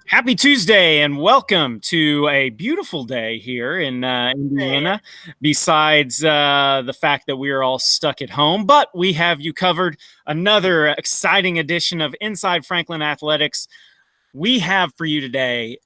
Happy Tuesday and welcome to a beautiful day here in Indiana. Besides the fact that we are all stuck at home, but we have you covered. Another exciting edition of Inside Franklin Athletics. We have for you today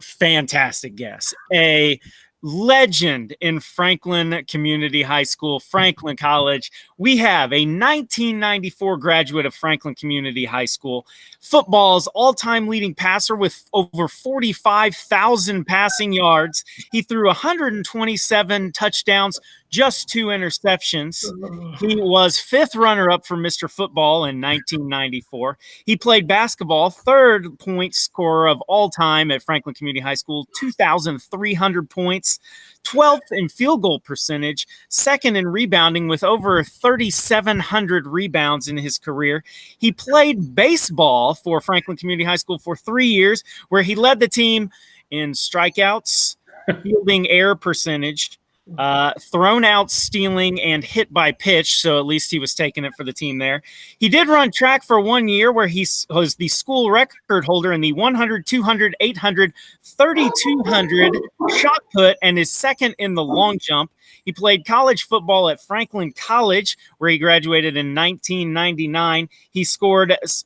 fantastic guests, a legend in Franklin Community High School, Franklin College. We have a 1994 graduate of Franklin Community High School, football's all-time leading passer with over 45,000 passing yards. He threw 127 touchdowns, just 2 interceptions. He was 5th runner-up for Mr. Football in 1994. He played basketball, 3rd point scorer of all time at Franklin Community High School, 2,300 points, 12th in field goal percentage, 2nd in rebounding with over 3,700 rebounds in his career. He played baseball for Franklin Community High School for 3 years, where he led the team in strikeouts, fielding error percentage, thrown out, stealing, and hit by pitch. So at least he was taking it for the team there. He did run track for 1 year, where he was the school record holder in the 100, 200, 800, 3,200 shot put, and is 2nd in the long jump. He played college football at Franklin College, where he graduated in 1999. He scored 16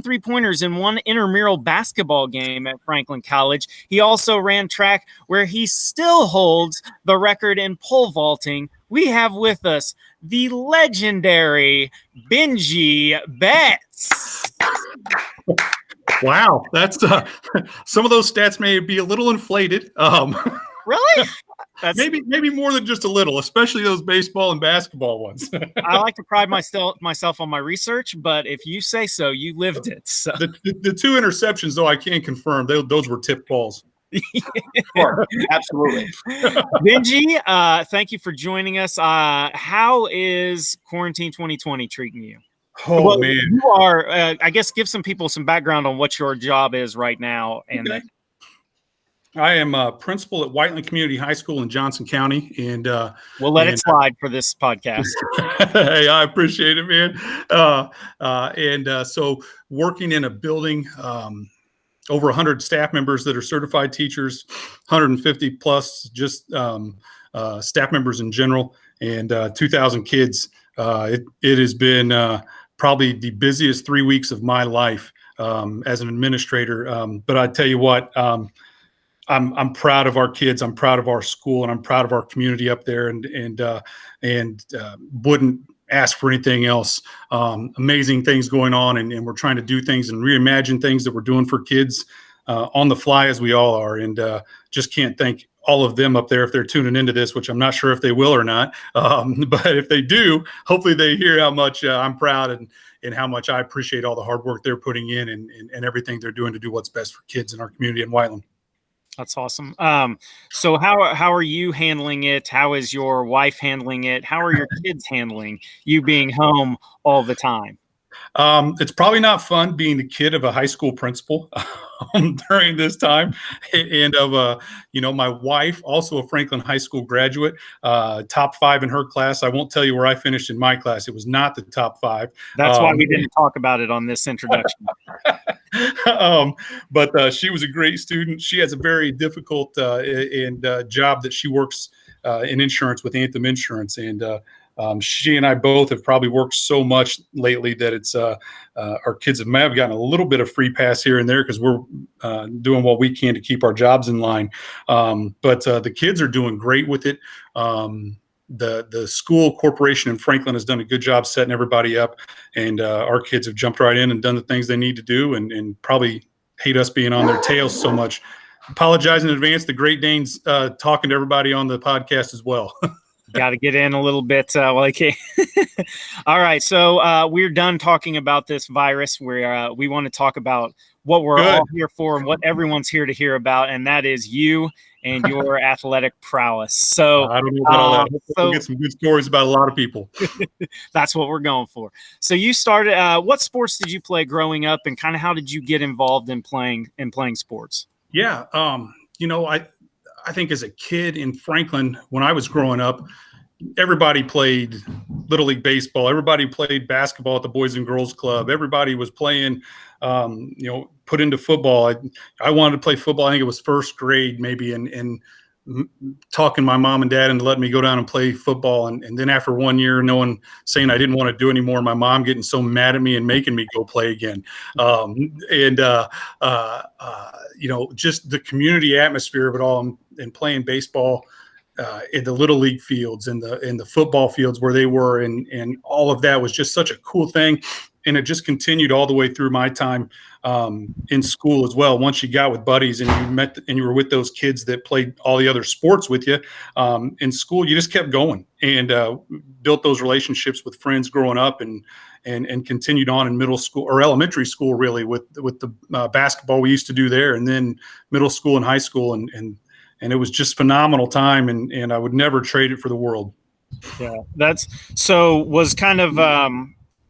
3-pointers in one intramural basketball game at Franklin College. He also ran track, where he still holds the record in pole vaulting. We have with us the legendary Benji Betts. Wow, that's some of those stats may be a little inflated. Really? Maybe more than just a little, especially those baseball and basketball ones. I like to pride myself on my research, but if you say so, you lived it. So. The 2 interceptions, though, I can confirm those were tipped balls. Sure, absolutely. Benji, thank you for joining us. How is quarantine 2020 treating you? Oh, man. You are, I guess, give some people some background on what your job is right now. And okay. I am a principal at Whiteland Community High School in Johnson County, and we'll let it slide for this podcast. Hey, I appreciate it, man. So working in a building, over 100 staff members that are certified teachers, 150 plus just staff members in general, and 2,000 kids. It has been probably the busiest 3 weeks of my life as an administrator. But I tell you what, I'm proud of our kids. I'm proud of our school, and I'm proud of our community up there, and wouldn't ask for anything else. Amazing things going on, and we're trying to do things and reimagine things that we're doing for kids on the fly, as we all are. And just can't thank all of them up there if they're tuning into this, which I'm not sure if they will or not. But if they do, hopefully they hear how much I'm proud and how much I appreciate all the hard work they're putting in and everything they're doing to do what's best for kids in our community in Whiteland. That's awesome. So how are you handling it? How is your wife handling it? How are your kids handling you being home all the time? It's probably not fun being the kid of a high school principal during this time, and of my wife, also a Franklin High School graduate, top 5 in her class. I won't tell you where I finished in my class. It was not the top 5. That's why we didn't talk about it on this introduction. But she was a great student. She has a very difficult job that she works in insurance with Anthem Insurance, and she and I both have probably worked so much lately that it's our kids may have gotten a little bit of free pass here and there because we're doing what we can to keep our jobs in line. But the kids are doing great with it. The school corporation in Franklin has done a good job setting everybody up, and our kids have jumped right in and done the things they need to do, and probably hate us being on their tails so much. Apologize in advance. The Great Dane's talking to everybody on the podcast as well. Got to get in a little bit while I can. All right. So we're done talking about this virus, where we want to talk about what we're all here for and what everyone's here to hear about. And that is you and your athletic prowess. So I don't know about all that. We'll get some good stories about a lot of people. That's what we're going for. So you started, what sports did you play growing up, and kind of how did you get involved in playing sports? Yeah. I think as a kid in Franklin, when I was growing up, everybody played Little League baseball. Everybody played basketball at the Boys and Girls Club. Everybody was playing, put into football. I wanted to play football. I think it was first grade maybe, and talking my mom and dad into letting me go down and play football. And then after 1 year, saying I didn't want to do anymore, my mom getting so mad at me and making me go play again. Just the community atmosphere of it all and playing baseball in the Little League fields and the football fields where they were, and all of that was just such a cool thing. And it just continued all the way through my time in school as well. Once you got with buddies and you were with those kids that played all the other sports with you in school, you just kept going and built those relationships with friends growing up and continued on in middle school or elementary school, really, with the basketball we used to do there, and then middle school and high school, and it was just phenomenal time, and I would never trade it for the world. Yeah, was kind of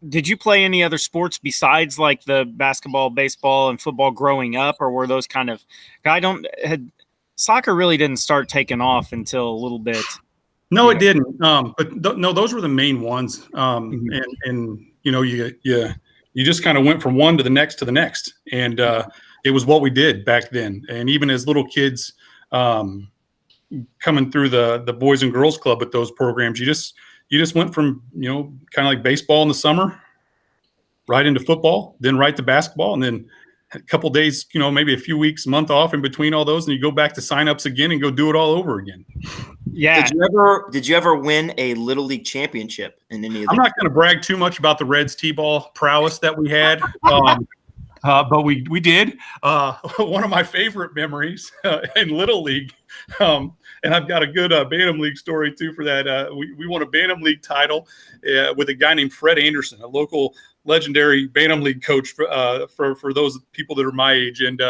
did you play any other sports besides like the basketball, baseball, and football growing up, or were those kind of soccer really didn't start taking off until a little bit? No, it didn't. No, those were the main ones. And you just kind of went from one to the next, and it was what we did back then. And even as little kids, coming through the Boys and Girls Club with those programs, you just went from kind of like baseball in the summer right into football, then right to basketball, and then a couple days, maybe a few weeks, month off in between all those, and you go back to signups again and go do it all over again. Yeah. Did you ever win a Little League championship in any of I'm not going to brag too much about the Reds T-ball prowess that we had. But we did. One of my favorite memories in Little League, and I've got a good Bantam League story too for that. We won a Bantam League title with a guy named Fred Anderson, a local legendary Bantam League coach for those people that are my age, and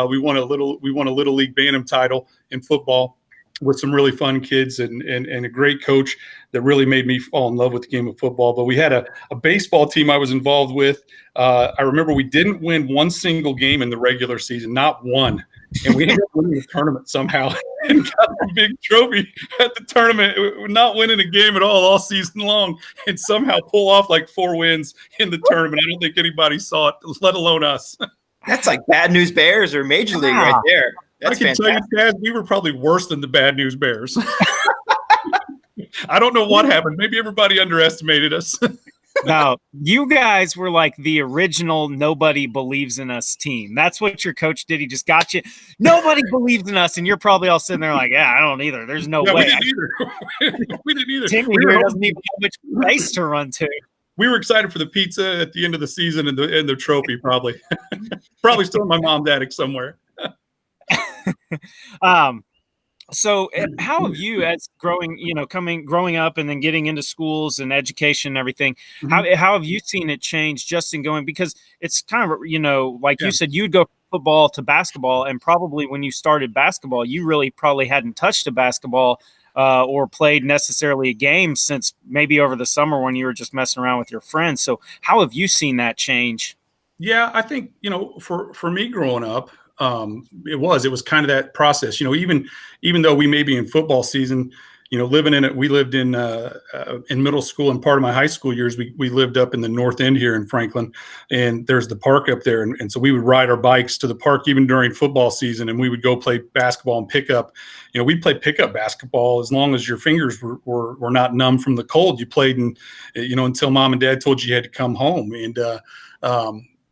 we won a Little League Bantam title in football with some really fun kids and a great coach that really made me fall in love with the game of football. But we had a baseball team I was involved with. I remember we didn't win one single game in the regular season, not one. And we ended up winning the tournament somehow and got a big trophy at the tournament, not winning a game at all season long, and somehow pull off like 4 wins in the tournament. I don't think anybody saw it, let alone us. That's like Bad News Bears or Major League right there. That's I can fantastic. tell you, Chaz, we were probably worse than the Bad News Bears. I don't know what happened. Maybe everybody underestimated us. Now, you guys were like the original nobody believes in us team. That's what your coach did. He just got you. Nobody believes in us, and you're probably all sitting there like, yeah, I don't either. There's no way. We didn't either. Timmy here doesn't even have which place to run to. We were excited for the pizza at the end of the season and the trophy, probably. Probably still in my mom's attic somewhere. So how have you, as growing up and then getting into schools and education and everything, how have you seen it change just in going, because it's kind of, you said, you'd go from football to basketball, and probably when you started basketball, you really probably hadn't touched a basketball or played necessarily a game since maybe over the summer when you were just messing around with your friends. So how have you seen that change? Yeah, I think, for me growing up, it was kind of that process, even though we may be in football season, living in it. We lived in middle school, and part of my high school years, we lived up in the North End here in Franklin, and there's the park up there. And so we would ride our bikes to the park even during football season, and we would go play basketball and pickup. We played pickup basketball as long as your fingers were not numb from the cold. You played until mom and dad told you had to come home.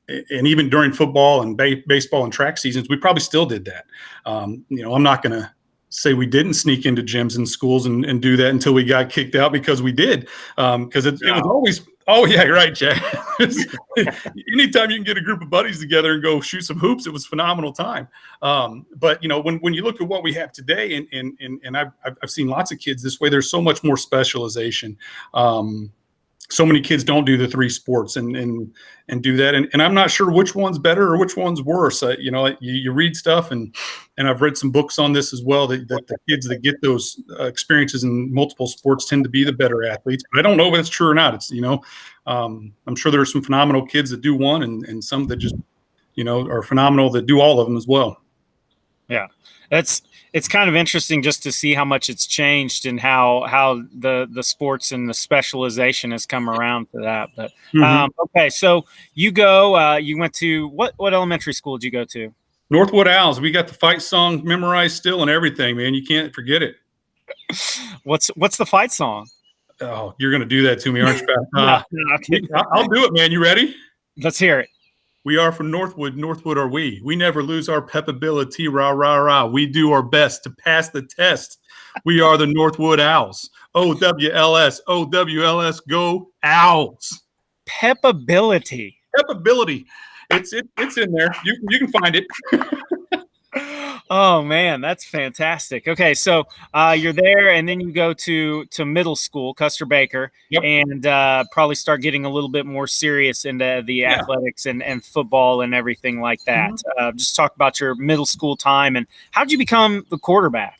And even during football and baseball and track seasons, we probably still did that. I'm not going to say we didn't sneak into gyms and schools and do that until we got kicked out, because we did. Because it was always, oh yeah, you're right, Jack. Anytime you can get a group of buddies together and go shoot some hoops, it was a phenomenal time. But when you look at what we have today, and I've seen lots of kids this way, there's so much more specialization. So many kids don't do the 3 sports and do that. And I'm not sure which one's better or which one's worse. You read stuff, and I've read some books on this as well, that the kids that get those experiences in multiple sports tend to be the better athletes. But I don't know if that's true or not. It's, I'm sure there are some phenomenal kids that do one, and some that just, are phenomenal that do all of them as well. Yeah, it's kind of interesting just to see how much it's changed and how the sports and the specialization has come around to that. But okay, so you went to what elementary school did you go to? Northwood Owls. We got the fight song memorized still and everything, man. You can't forget it. What's the fight song? Oh, you're going to do that to me, aren't you? No, okay. I'll do it, man. You ready? Let's hear it. We are from Northwood. Northwood are we. We never lose our pepability. Rah, rah, rah. We do our best to pass the test. We are the Northwood Owls. OWLS. OWLS. Go Owls. Pepability. Pepability. It's in there. You can find it. Oh man, that's fantastic. Okay, so you're there, and then you go to middle school, Custer Baker, Yep. and probably start getting a little bit more serious into the athletics and football and everything like that. Just talk about your middle school time and how'd you become the quarterback?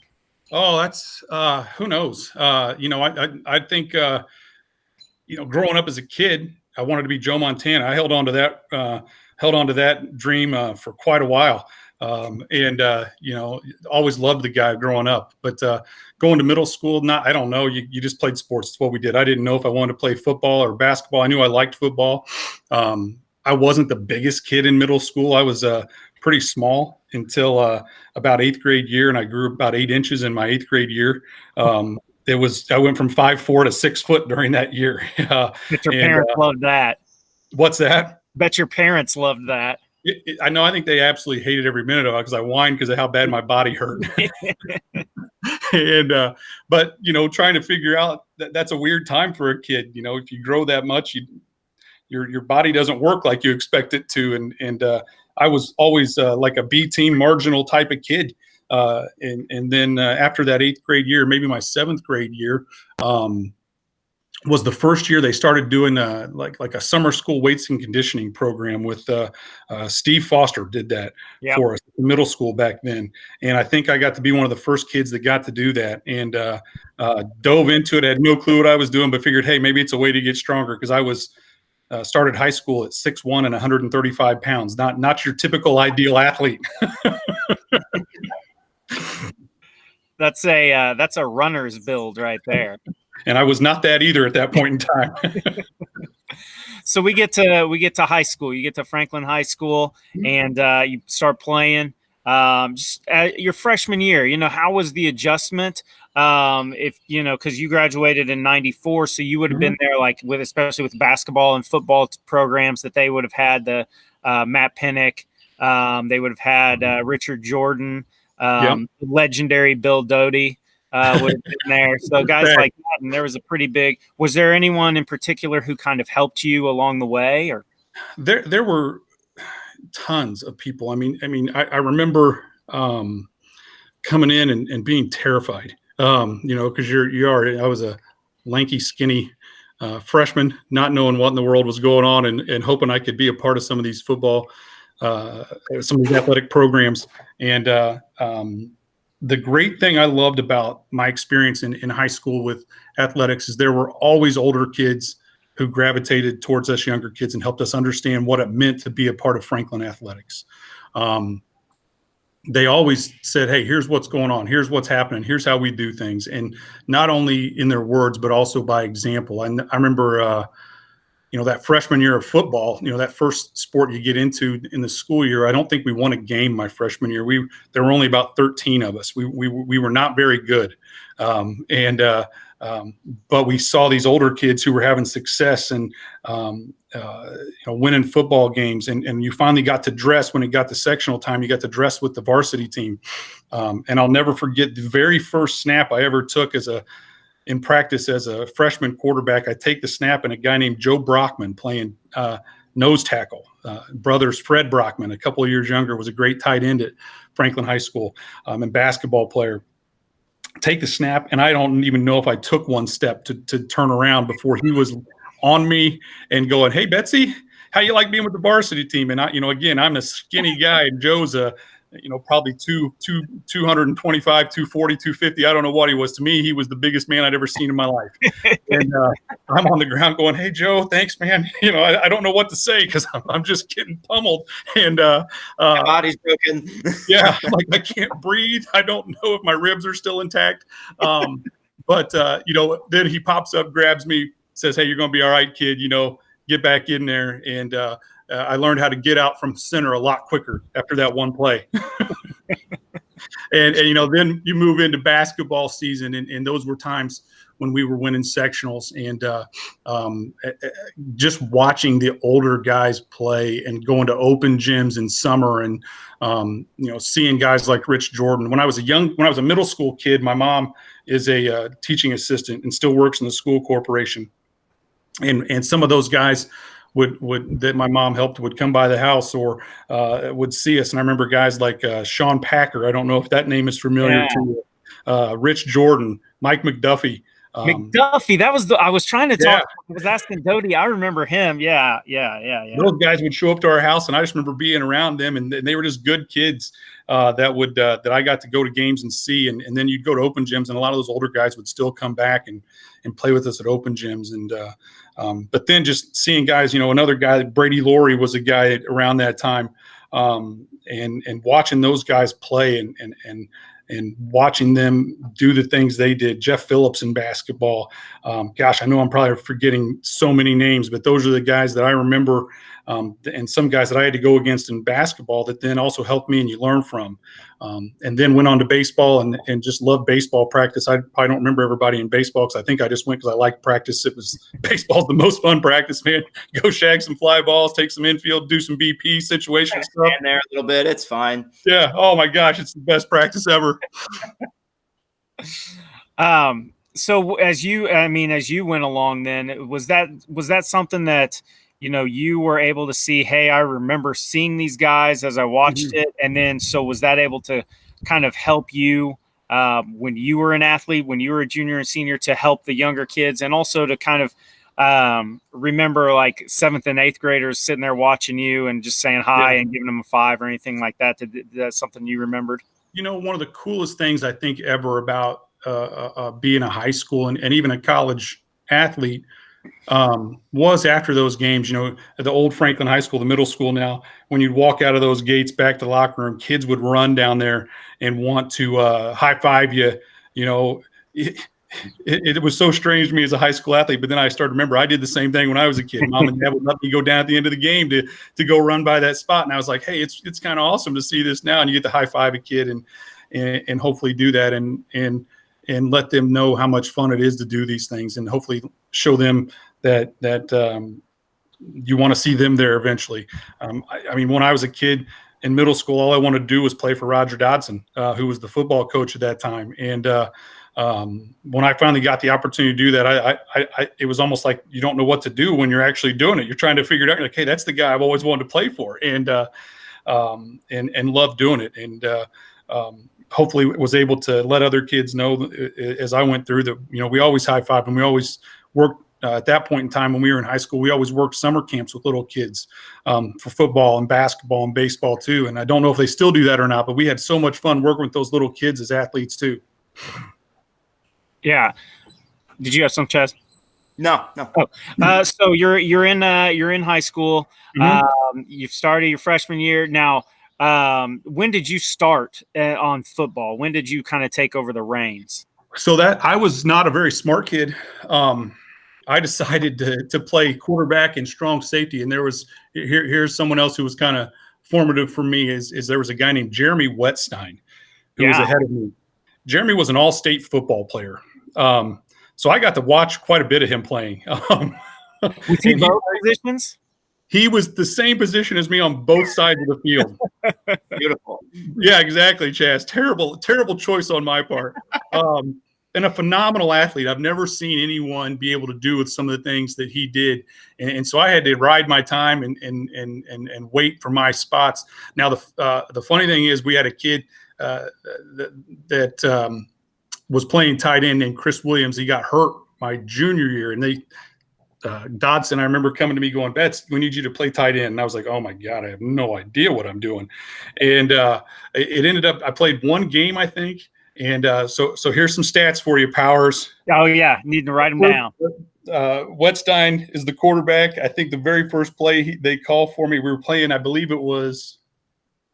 Oh, that's who knows. I think growing up as a kid, I wanted to be Joe Montana. I held on to that dream for quite a while. Always loved the guy growing up, but going to middle school, I don't know. You just played sports. It's what we did. I didn't know if I wanted to play football or basketball. I knew I liked football. I wasn't the biggest kid in middle school. I was pretty small until about 8th grade year, and I grew about 8 inches in my 8th grade year. I went from 5'4" to 6 foot during that year. Bet your parents loved that. What's that? Bet your parents loved that. I know. I think they absolutely hated every minute of it because I whined because of how bad my body hurt. But trying to figure out that's a weird time for a kid. If you grow that much, your body doesn't work like you expect it to. And I was always like a B team marginal type of kid. And then after that 8th grade year, maybe my 7th grade year, was the first year they started doing like a summer school weights and conditioning program with Steve Foster did that for us in middle school back then. And I think I got to be one of the first kids that got to do that and dove into it. I had no clue what I was doing, but figured, hey, maybe it's a way to get stronger because I was started high school at 6'1" and 135 pounds. Not your typical ideal athlete. That's a runner's build right there. And I was not that either at that point in time. So we get to high school. You get to Franklin High School, and you start playing. Just your freshman year, how was the adjustment? If because you graduated in '94, so you would have been there, like especially with basketball and football programs that they would have had the Matt Pinnock. They would have had Richard Jordan, legendary Bill Doty. Would have been there. So guys like that, and there was a pretty big. Was there anyone in particular who kind of helped you along the way, or there were tons of people. I mean, I remember coming in and being terrified. Because I was a lanky, skinny freshman, not knowing what in the world was going on, and hoping I could be a part of some of these football, some of these athletic programs, and the great thing I loved about my experience in high school with athletics is there were always older kids who gravitated towards us younger kids and helped us understand what it meant to be a part of Franklin athletics. They always said, hey, here's what's going on. Here's what's happening. Here's how we do things. And not only in their words, but also by example. I remember, that freshman year of football, that first sport you get into in the school year, I don't think we won a game my freshman year. There were only about 13 of us. We were not very good. But we saw these older kids who were having success and, winning football games. And you finally got to dress when it got to sectional time, you got to dress with the varsity team. And I'll never forget the very first snap I ever took in practice as a freshman quarterback. I take the snap, and a guy named Joe Brockman playing nose tackle. Brothers Fred Brockman, a couple of years younger, was a great tight end at Franklin High School and basketball player. Take the snap, and I don't even know if I took one step to turn around before he was on me and going, "Hey, Betsy, how you like being with the varsity team?" And again, I'm a skinny guy, and Joe's a probably 225, 240, 250. I don't know what he was. To me, he was the biggest man I'd ever seen in my life. And I'm on the ground going, "Hey, Joe, thanks, man." I don't know what to say because I'm just getting pummeled. And my body's broken. yeah, like I can't breathe. I don't know if my ribs are still intact. But then he pops up, grabs me, says, "Hey, you're going to be all right, kid. Get back in there." And I learned how to get out from center a lot quicker after that one play. and then you move into basketball season, and those were times when we were winning sectionals, and just watching the older guys play and going to open gyms in summer, and seeing guys like Rich Jordan. When I was a middle school kid, my mom is a teaching assistant and still works in the school corporation, and some of those guys would that my mom helped would come by the house or would see us. And I remember guys like Sean Packer. I don't know if that name is familiar to you. Rich Jordan, Mike McDuffie. McDuffie, that was I was trying to talk. I was asking Dodie. I remember him. Yeah. Those guys would show up to our house, and I just remember being around them, and they were just good kids that I got to go to games and see. And then you'd go to open gyms, and a lot of those older guys would still come back and play with us at open gyms. And but then just seeing guys, another guy, Brady Laurie was a guy around that time, and watching those guys play and watching them do the things they did. Jeff Phillips in basketball. Gosh, I know I'm probably forgetting so many names, but those are the guys that I remember, and some guys that I had to go against in basketball that then also helped me and you learn from. And then went on to baseball and just loved baseball practice. I probably don't remember everybody in baseball because I think I just went because I liked practice. Baseball's the most fun practice, man. Go shag some fly balls, take some infield, do some BP situation stuff. Stand there a little bit. It's fine. Yeah. Oh my gosh. It's the best practice ever. So as you went along, then was that something that, you were able to see, hey, I remember seeing these guys as I watched it. And then, so was that able to kind of help you when you were an athlete, when you were a junior and senior, to help the younger kids, and also to kind of remember like 7th and 8th graders sitting there watching you and just saying hi and giving them a 5 or anything like that? That's something you remembered? One of the coolest things I think ever about being a high school and even a college athlete was after those games, at the old Franklin High School, the middle school now, when you'd walk out of those gates back to the locker room, kids would run down there and want to high five you. It was so strange to me as a high school athlete, but then I started to remember I did the same thing when I was a kid. Mom and Dad would let me go down at the end of the game to go run by that spot, and I was like, hey, it's kind of awesome to see this now, and you get to high five a kid and hopefully do that and let them know how much fun it is to do these things, and hopefully show them that you want to see them there eventually. I mean, when I was a kid in middle school, all I wanted to do was play for Roger Dodson, who was the football coach at that time. And when I finally got the opportunity to do that, it was almost like you don't know what to do when you're actually doing it. You're trying to figure it out. You're like, hey, that's the guy I've always wanted to play for, and love doing it. And hopefully was able to let other kids know as I went through that, we always high-fived, and we always worked at that point in time when we were in high school. We always worked summer camps with little kids for football and basketball and baseball too. And I don't know if they still do that or not, but we had so much fun working with those little kids as athletes too. Yeah. Did you have some, Chaz? No. Oh. So you're in high school. Mm-hmm. You've started your freshman year now. When did you start on football? When did you kind of take over the reins? So that I was not a very smart kid. I decided to play quarterback and strong safety. And here's someone else who was kind of formative for me is there was a guy named Jeremy Wetstein who was ahead of me. Jeremy was an all-state football player. So I got to watch quite a bit of him playing. Was he both positions? He was the same position as me on both sides of the field. Beautiful. Yeah, exactly, Chaz. Terrible choice on my part. And a phenomenal athlete. I've never seen anyone be able to do with some of the things that he did. And so I had to ride my time and wait for my spots. Now, the funny thing is we had a kid that was playing tight end named Chris Williams. He got hurt my junior year, and Dodson, I remember coming to me going, Betts, we need you to play tight end. And I was like, oh my God, I have no idea what I'm doing. And it ended up, I played one game, I think. And so here's some stats for you, Powers. Oh yeah, need to write them down. Wetstein is the quarterback. I think the very first play they called for me, we were playing, I believe it was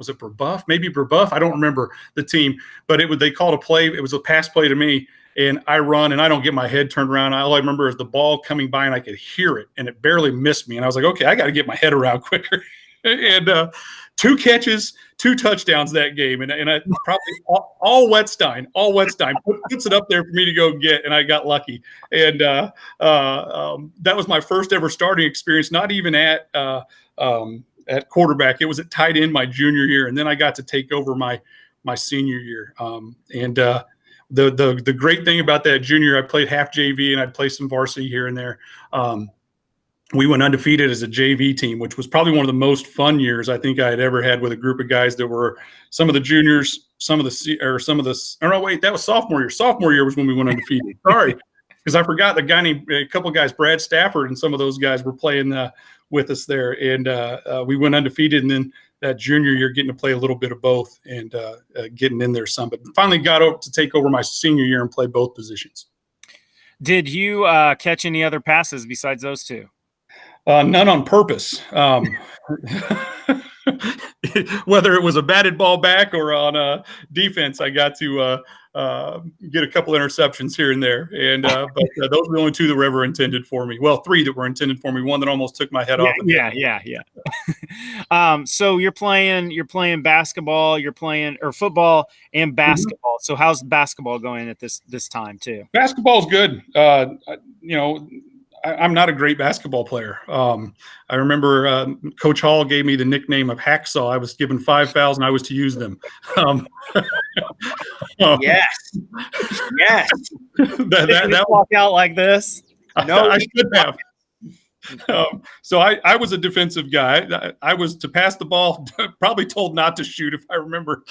it Brebeuf? Maybe Brebeuf. I don't remember the team, but they called a play. It was a pass play to me. And I run, and I don't get my head turned around. All I remember is the ball coming by, and I could hear it, and it barely missed me. And I was like, okay, I got to get my head around quicker. And 2 catches, 2 touchdowns that game. And I probably all Wetstein puts it up there for me to go get, and I got lucky. And that was my first ever starting experience, not even at quarterback. It was at tight end my junior year, and then I got to take over my senior year. The great thing about that junior, I played half JV and I'd play some varsity here and there. We went undefeated as a JV team, which was probably one of the most fun years I think I had ever had with a group of guys that were some of the juniors, that was sophomore year. Sophomore year was when we went undefeated. Sorry, because I forgot a couple of guys, Brad Stafford and some of those guys were playing with us there. And we went undefeated, and then that junior year getting to play a little bit of both and getting in there some, but finally got to take over my senior year and play both positions. Did you catch any other passes besides those 2? None on purpose. Whether it was a batted ball back or on defense, I got to get a couple interceptions here and there. And but those were the only 2 that were ever intended for me. Well, 3 that were intended for me. One that almost took my head off. Yeah. So you're playing basketball, or football and basketball. So how's basketball going at this time too? Basketball's good. I'm not a great basketball player. I remember Coach Hall gave me the nickname of Hacksaw. I was given 5 fouls and I was to use them. Yes. that walk out like this. No, I should have. So I was a defensive guy. I was to pass the ball, probably told not to shoot if I remember.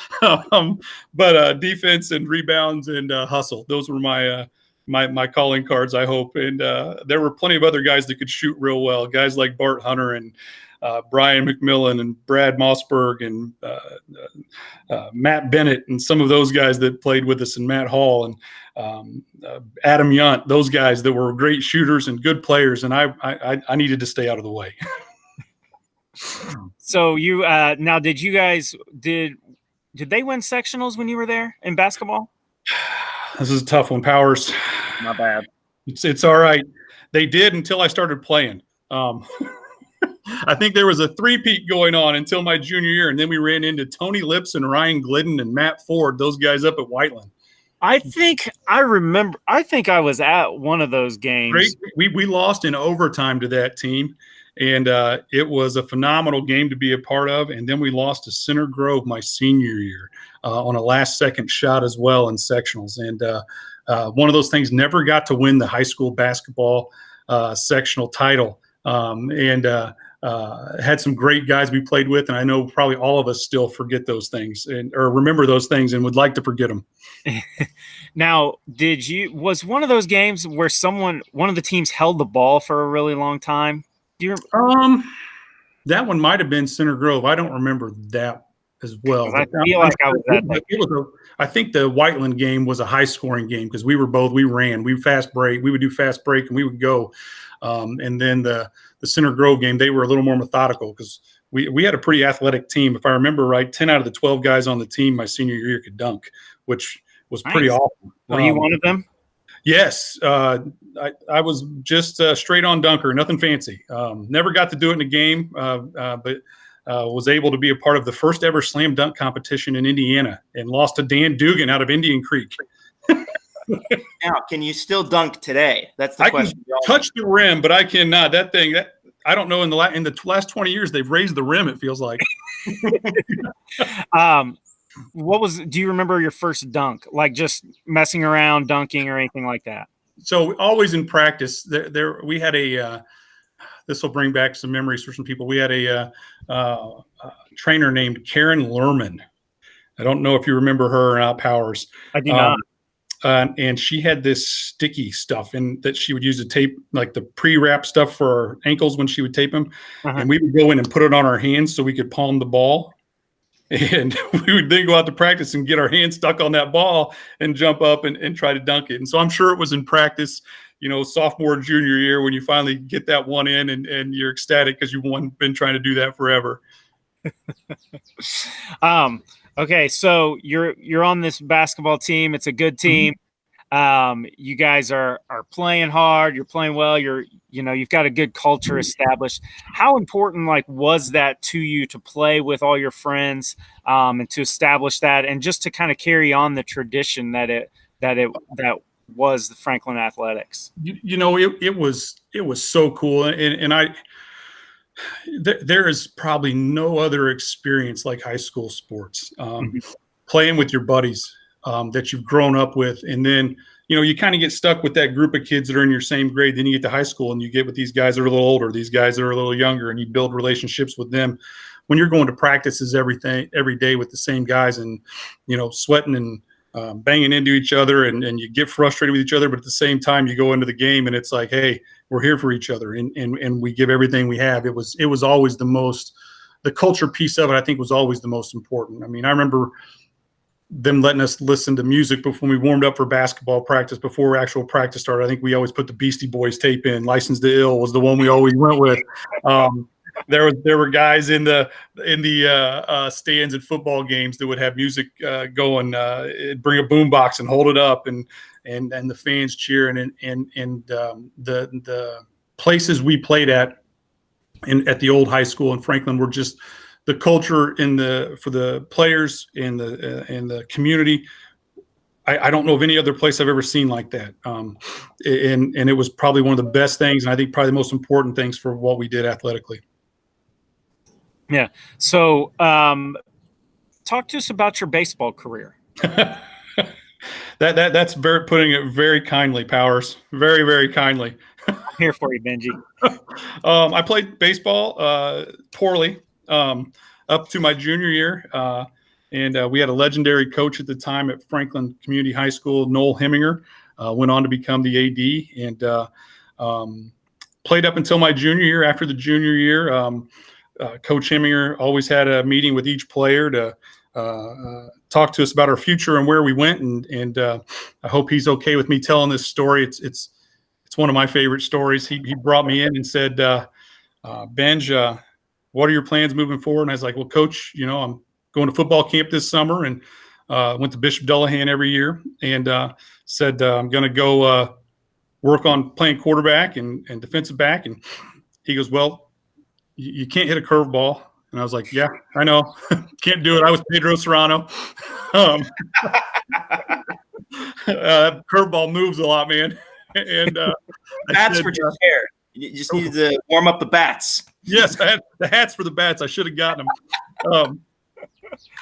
But defense and rebounds and hustle. Those were my calling cards, I hope. And there were plenty of other guys that could shoot real well. Guys like Bart Hunter and Brian McMillan and Brad Mossberg and Matt Bennett and some of those guys that played with us, and Matt Hall and Adam Yunt, those guys that were great shooters and good players. And I needed to stay out of the way. So you now did they win sectionals when you were there in basketball? This is a tough one, Powers. Not bad. It's all right. They did until I started playing. I think there was a 3-peat going on until my junior year, and then we ran into Tony Lips and Ryan Glidden and Matt Ford, those guys up at Whiteland. I think I was at one of those games. Great. We lost in overtime to that team, and it was a phenomenal game to be a part of. And then we lost to Center Grove my senior year on a last-second shot as well in sectionals. And one of those things, never got to win the high school basketball sectional title. Had some great guys we played with, and I know probably all of us still forget those things or remember those things and would like to forget them. Now, was one of those games where one of the teams held the ball for a really long time? Do you remember? That one might have been Center Grove. I don't remember that as well. I feel like I was at that. I think the Whiteland game was a high-scoring game because we ran. We fast break. We would do fast break, and we would go. And then the Center Grove game, they were a little more methodical because we had a pretty athletic team. If I remember right, 10 out of the 12 guys on the team my senior year could dunk, which was pretty awesome. Were you one of them? Yes. I was just a straight-on dunker, nothing fancy. Never got to do it in a game, but was able to be a part of the first ever slam dunk competition in Indiana and lost to Dan Dugan out of Indian Creek. Now, can you still dunk today? That's the question. I can touch the rim, but I cannot. That I don't know. In the last 20 years, they've raised the rim. It feels like. Do you remember your first dunk? Like just messing around, dunking, or anything like that? So always in practice, we had a. This will bring back some memories for some people. We had a trainer named Karen Lerman. I don't know if you remember her or not, Powers. I do not. and she had this sticky stuff that she would use to tape, like the pre-wrap stuff for our ankles when she would tape them. And we would go in and put it on our hands so we could palm the ball. And we would then go out to practice and get our hands stuck on that ball and jump up and try to dunk it. And so I'm sure it was in practice, sophomore, junior year, when you finally get that one in and you're ecstatic because you've been trying to do that forever. Okay, so you're on this basketball team. It's a good team. You guys are playing hard. You're playing well. You've got a good culture established. How important was that to you to play with all your friends and to establish that, and just to kind of carry on the tradition that was the Franklin Athletics? It was so cool, and there is probably no other experience like high school sports. Playing with your buddies that you've grown up with, and then you kind of get stuck with that group of kids that are in your same grade. Then you get to high school and you get with these guys that are a little older, these guys that are a little younger, and you build relationships with them. When you're going to practices every day with the same guys, and sweating and banging into each other, and you get frustrated with each other, but at the same time you go into the game and it's like, hey, we're here for each other, and we give everything we have. It was always the culture piece of it, I think, was always the most important. I mean, I remember them letting us listen to music before we warmed up for basketball practice, before actual practice started. I think we always put the Beastie Boys tape in. License to Ill was the one we always went with. There were guys in the stands at football games that would have music going, bring a boombox and hold it up, and the fans cheering, and the places we played at the old high school in Franklin were just the culture for the players and the community. I don't know of any other place I've ever seen like that. And it was probably one of the best things, and I think probably the most important things for what we did athletically. Yeah. So talk to us about your baseball career. That's putting it very kindly, Powers. Very, very kindly. I'm here for you, Benji. I played baseball poorly up to my junior year. And we had a legendary coach at the time at Franklin Community High School, Noel Heminger, went on to become the AD, and played up until my junior year. After the junior year, Coach Heminger always had a meeting with each player to talk to us about our future and where we went. And I hope he's okay with me telling this story. It's one of my favorite stories. He brought me in and said, Benj, what are your plans moving forward? And I was like, well, Coach, I'm going to football camp this summer, and went to Bishop Dullahan every year, and said, I'm going to go work on playing quarterback and defensive back. And he goes, well, you can't hit a curveball. And I was like, yeah, I know. Can't do it. I was Pedro Serrano. Curveball moves a lot, man. And bats for your hair. You just needed to warm up the bats. Yes, I had the hats for the bats. I should have gotten them.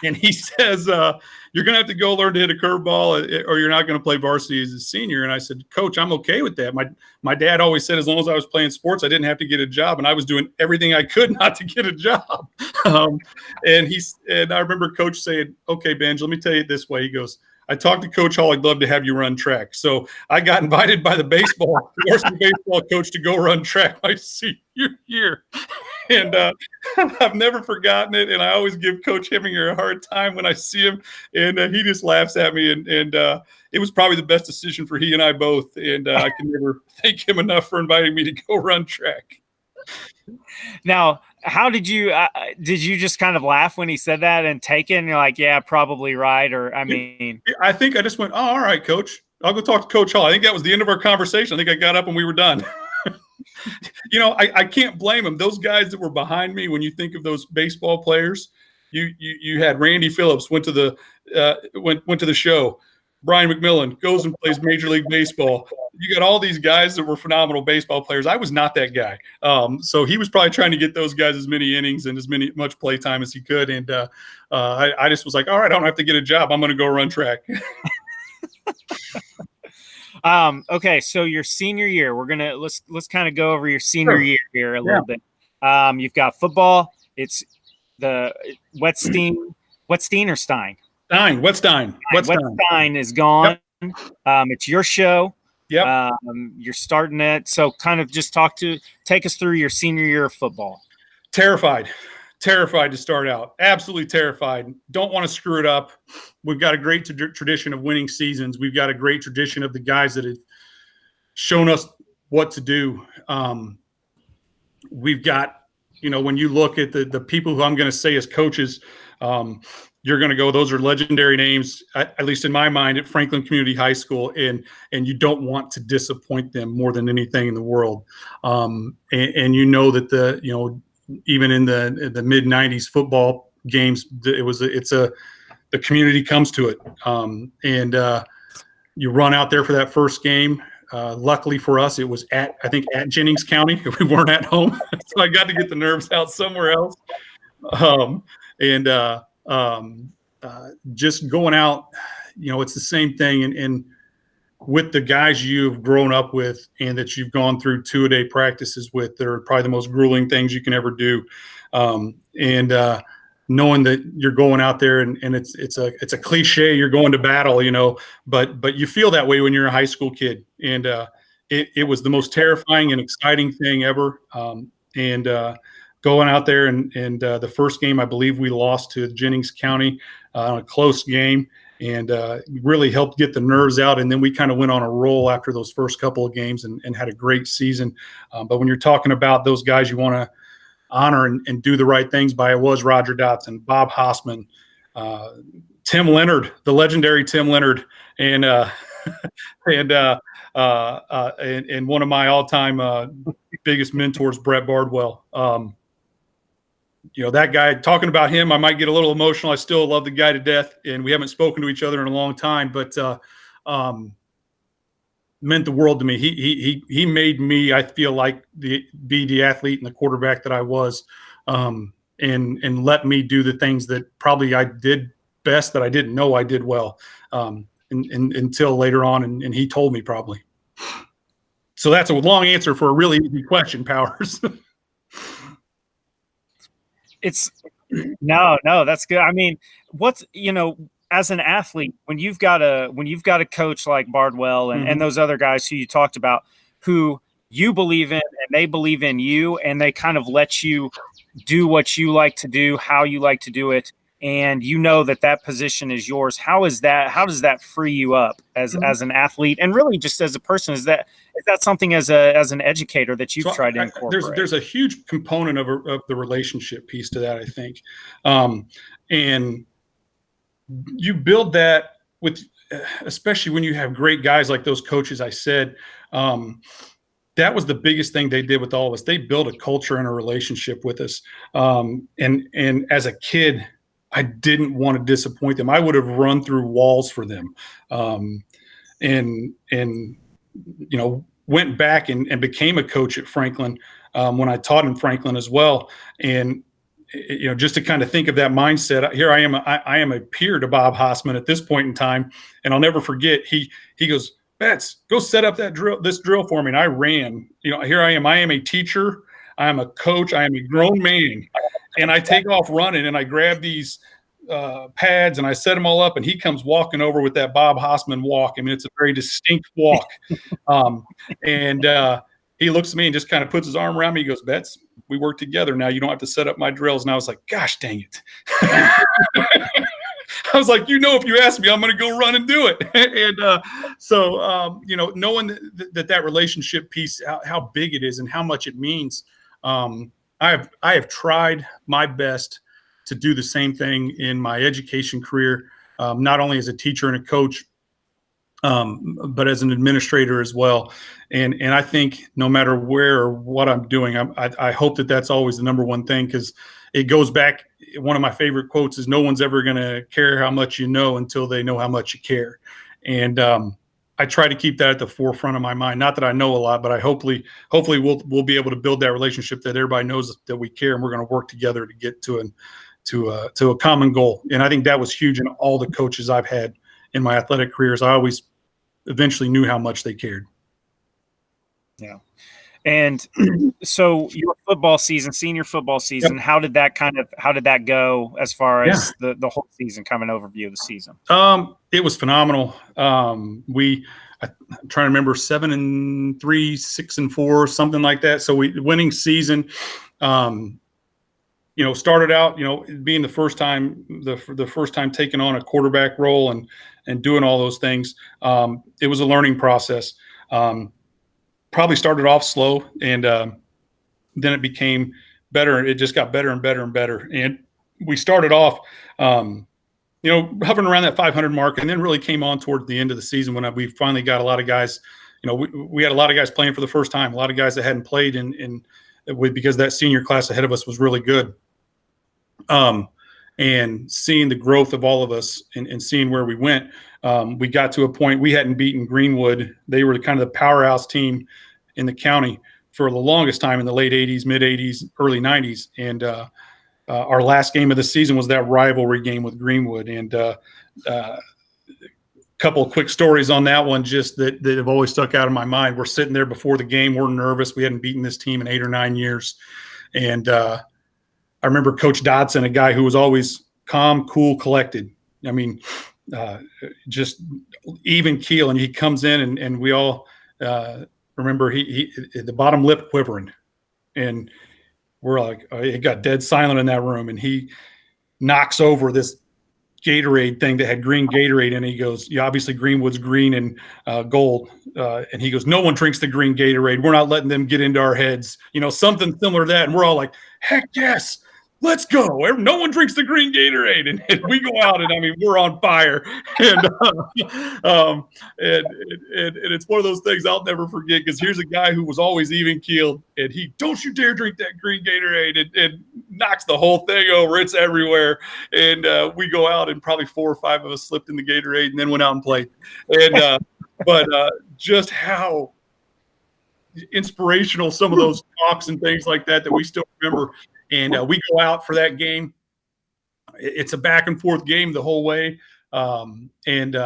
And he says, you're going to have to go learn to hit a curveball, or you're not going to play varsity as a senior. And I said, Coach, I'm okay with that. My dad always said, as long as I was playing sports, I didn't have to get a job. And I was doing everything I could not to get a job. And I remember Coach saying, okay, Benj, let me tell you it this way. He goes, I talked to Coach Hall. I'd love to have you run track. So I got invited by the varsity baseball coach to go run track my senior year. And I've never forgotten it. And I always give Coach Heminger a hard time when I see him. And he just laughs at me. And it was probably the best decision for he and I both. And I can never thank him enough for inviting me to go run track. Now, how did you just kind of laugh when he said that and take it? And you're like, yeah, probably right. Or, I think I just went, oh, all right, Coach. I'll go talk to Coach Hall. I think that was the end of our conversation. I think I got up and we were done. I can't blame them. Those guys that were behind me, when you think of those baseball players, you had Randy Phillips went to the show. Brian McMillan goes and plays Major League Baseball. You got all these guys that were phenomenal baseball players. I was not that guy. So he was probably trying to get those guys as many innings and much play time as he could. And I just was like, all right, I don't have to get a job. I'm going to go run track. Okay, so your senior year, let's kind of go over your senior year here a little bit. You've got football. It's the Wettstein or Stein? Wettstein. Wettstein is gone. It's your show. Yep. You're starting it. So kind of just take us through your senior year of football. Terrified to start out. Absolutely terrified. Don't want to screw it up. We've got a great tradition of winning seasons. We've got a great tradition of the guys that have shown us what to do. We've got, when you look at the people who I'm going to say as coaches, you're going to go, those are legendary names, at least in my mind, at Franklin Community High School, and you don't want to disappoint them more than anything in the world. And that even in the mid '90s football games, the community comes to it, and you run out there for that first game. Luckily for us, it was at Jennings County. We weren't at home, so I got to get the nerves out somewhere else. Just going out, it's the same thing. And with the guys you've grown up with and that you've gone through 2-a-day practices with, they're probably the most grueling things you can ever do. Knowing that you're going out there and it's a cliche, you're going to battle, but you feel that way when you're a high school kid. And it was the most terrifying and exciting thing ever. Going out there and the first game, I believe we lost to Jennings County on a close game, and really helped get the nerves out. And then we kind of went on a roll after those first couple of games and had a great season. But when you're talking about those guys you want to honor and do the right things by, it was Roger Dotson, Bob Hossman, Tim Leonard, the legendary Tim Leonard, and one of my all-time biggest mentors, Brett Bardwell. That guy, talking about him, I might get a little emotional. I still love the guy to death, and we haven't spoken to each other in a long time, but meant the world to me. He made me, I feel like, be the athlete and the quarterback that I was, and let me do the things that probably I did best that I didn't know I did well, until later on, and he told me probably. So that's a long answer for a really easy question, Powers. No, that's good. I mean, as an athlete, when you've got a coach like Bardwell and those other guys who you talked about, who you believe in and they believe in you, and they kind of let you do what you like to do, how you like to do it, and that position is yours. How does that free you up as an athlete, and really just as a person? Is that something as an educator that you've tried to incorporate? There's a huge component of the relationship piece to that, I think, and you build that with, especially when you have great guys like those coaches I said. That was the biggest thing they did with all of us. They built a culture and a relationship with us, and as a kid, I didn't want to disappoint them. I would have run through walls for them, and went back and became a coach at Franklin when I taught in Franklin as well. And just to kind of think of that mindset, here I am a peer to Bob Hossman at this point in time, and I'll never forget. He goes, "Betts, go set up this drill for me." And I ran. Here I am. I am a teacher. I am a coach. I am a grown man. And I take off running, and I grab these pads, and I set them all up, and he comes walking over with that Bob Hossman walk. I mean, it's a very distinct walk. And he looks at me and just kind of puts his arm around me. He goes, "Betts, we work together now. You don't have to set up my drills." And I was like, gosh, dang it. I was like, if you ask me, I'm going to go run and do it. And so, knowing that relationship piece, how big it is and how much it means, I have tried my best to do the same thing in my education career, not only as a teacher and a coach, but as an administrator as well. And I think no matter where or what I'm doing, I hope that's always the number one thing, because it goes back. One of my favorite quotes is, "No one's ever going to care how much you know until they know how much you care." And I try to keep that at the forefront of my mind. Not that I know a lot, but hopefully we'll be able to build that relationship that everybody knows that we care, and we're going to work together to get to a common goal. And I think that was huge in all the coaches I've had in my athletic careers. I always eventually knew how much they cared. Yeah. And so your football season, senior football season, Yep. how did that go as far as the whole season, kind of an overview of the season? It was phenomenal. I'm trying to remember 7-3, 6-4, something like that. So winning season, started out, being the first time taking on a quarterback role and doing all those things. It was a learning process. Probably started off slow, and then it became better. It just got better and better and better. And we started off, hovering around that 500 mark, and then really came on toward the end of the season when we finally got a lot of guys. We had a lot of guys playing for the first time, a lot of guys that hadn't played because that senior class ahead of us was really good. And seeing the growth of all of us and seeing where we went, we got to a point we hadn't beaten Greenwood. They were kind of the powerhouse team in the county for the longest time in the late 80s, mid 80s, early 90s. And our last game of the season was that rivalry game with Greenwood. And a couple of quick stories on that one, just that have always stuck out in my mind. We're sitting there before the game. We're nervous. We hadn't beaten this team in 8 or 9 years. And I remember Coach Dodson, a guy who was always calm, cool, collected. I mean, just even keel. And he comes in, and we all remember he the bottom lip quivering. And we're like, it got dead silent in that room. And he knocks over this Gatorade thing that had green Gatorade in it. He goes, yeah, obviously Greenwood's green and gold. And he goes, no one drinks the green Gatorade. We're not letting them get into our heads. Something similar to that. And we're all like, heck yes, let's go. No one drinks the green Gatorade. And we go out, and I mean, we're on fire. And it's one of those things I'll never forget, because here's a guy who was always even keeled, and he, don't you dare drink that green Gatorade, and knocks the whole thing over. It's everywhere. And we go out, and probably 4 or 5 of us slipped in the Gatorade and then went out and played. And but just how inspirational some of those talks and things like that we still remember. And we go out for that game. It's a back and forth game the whole way, and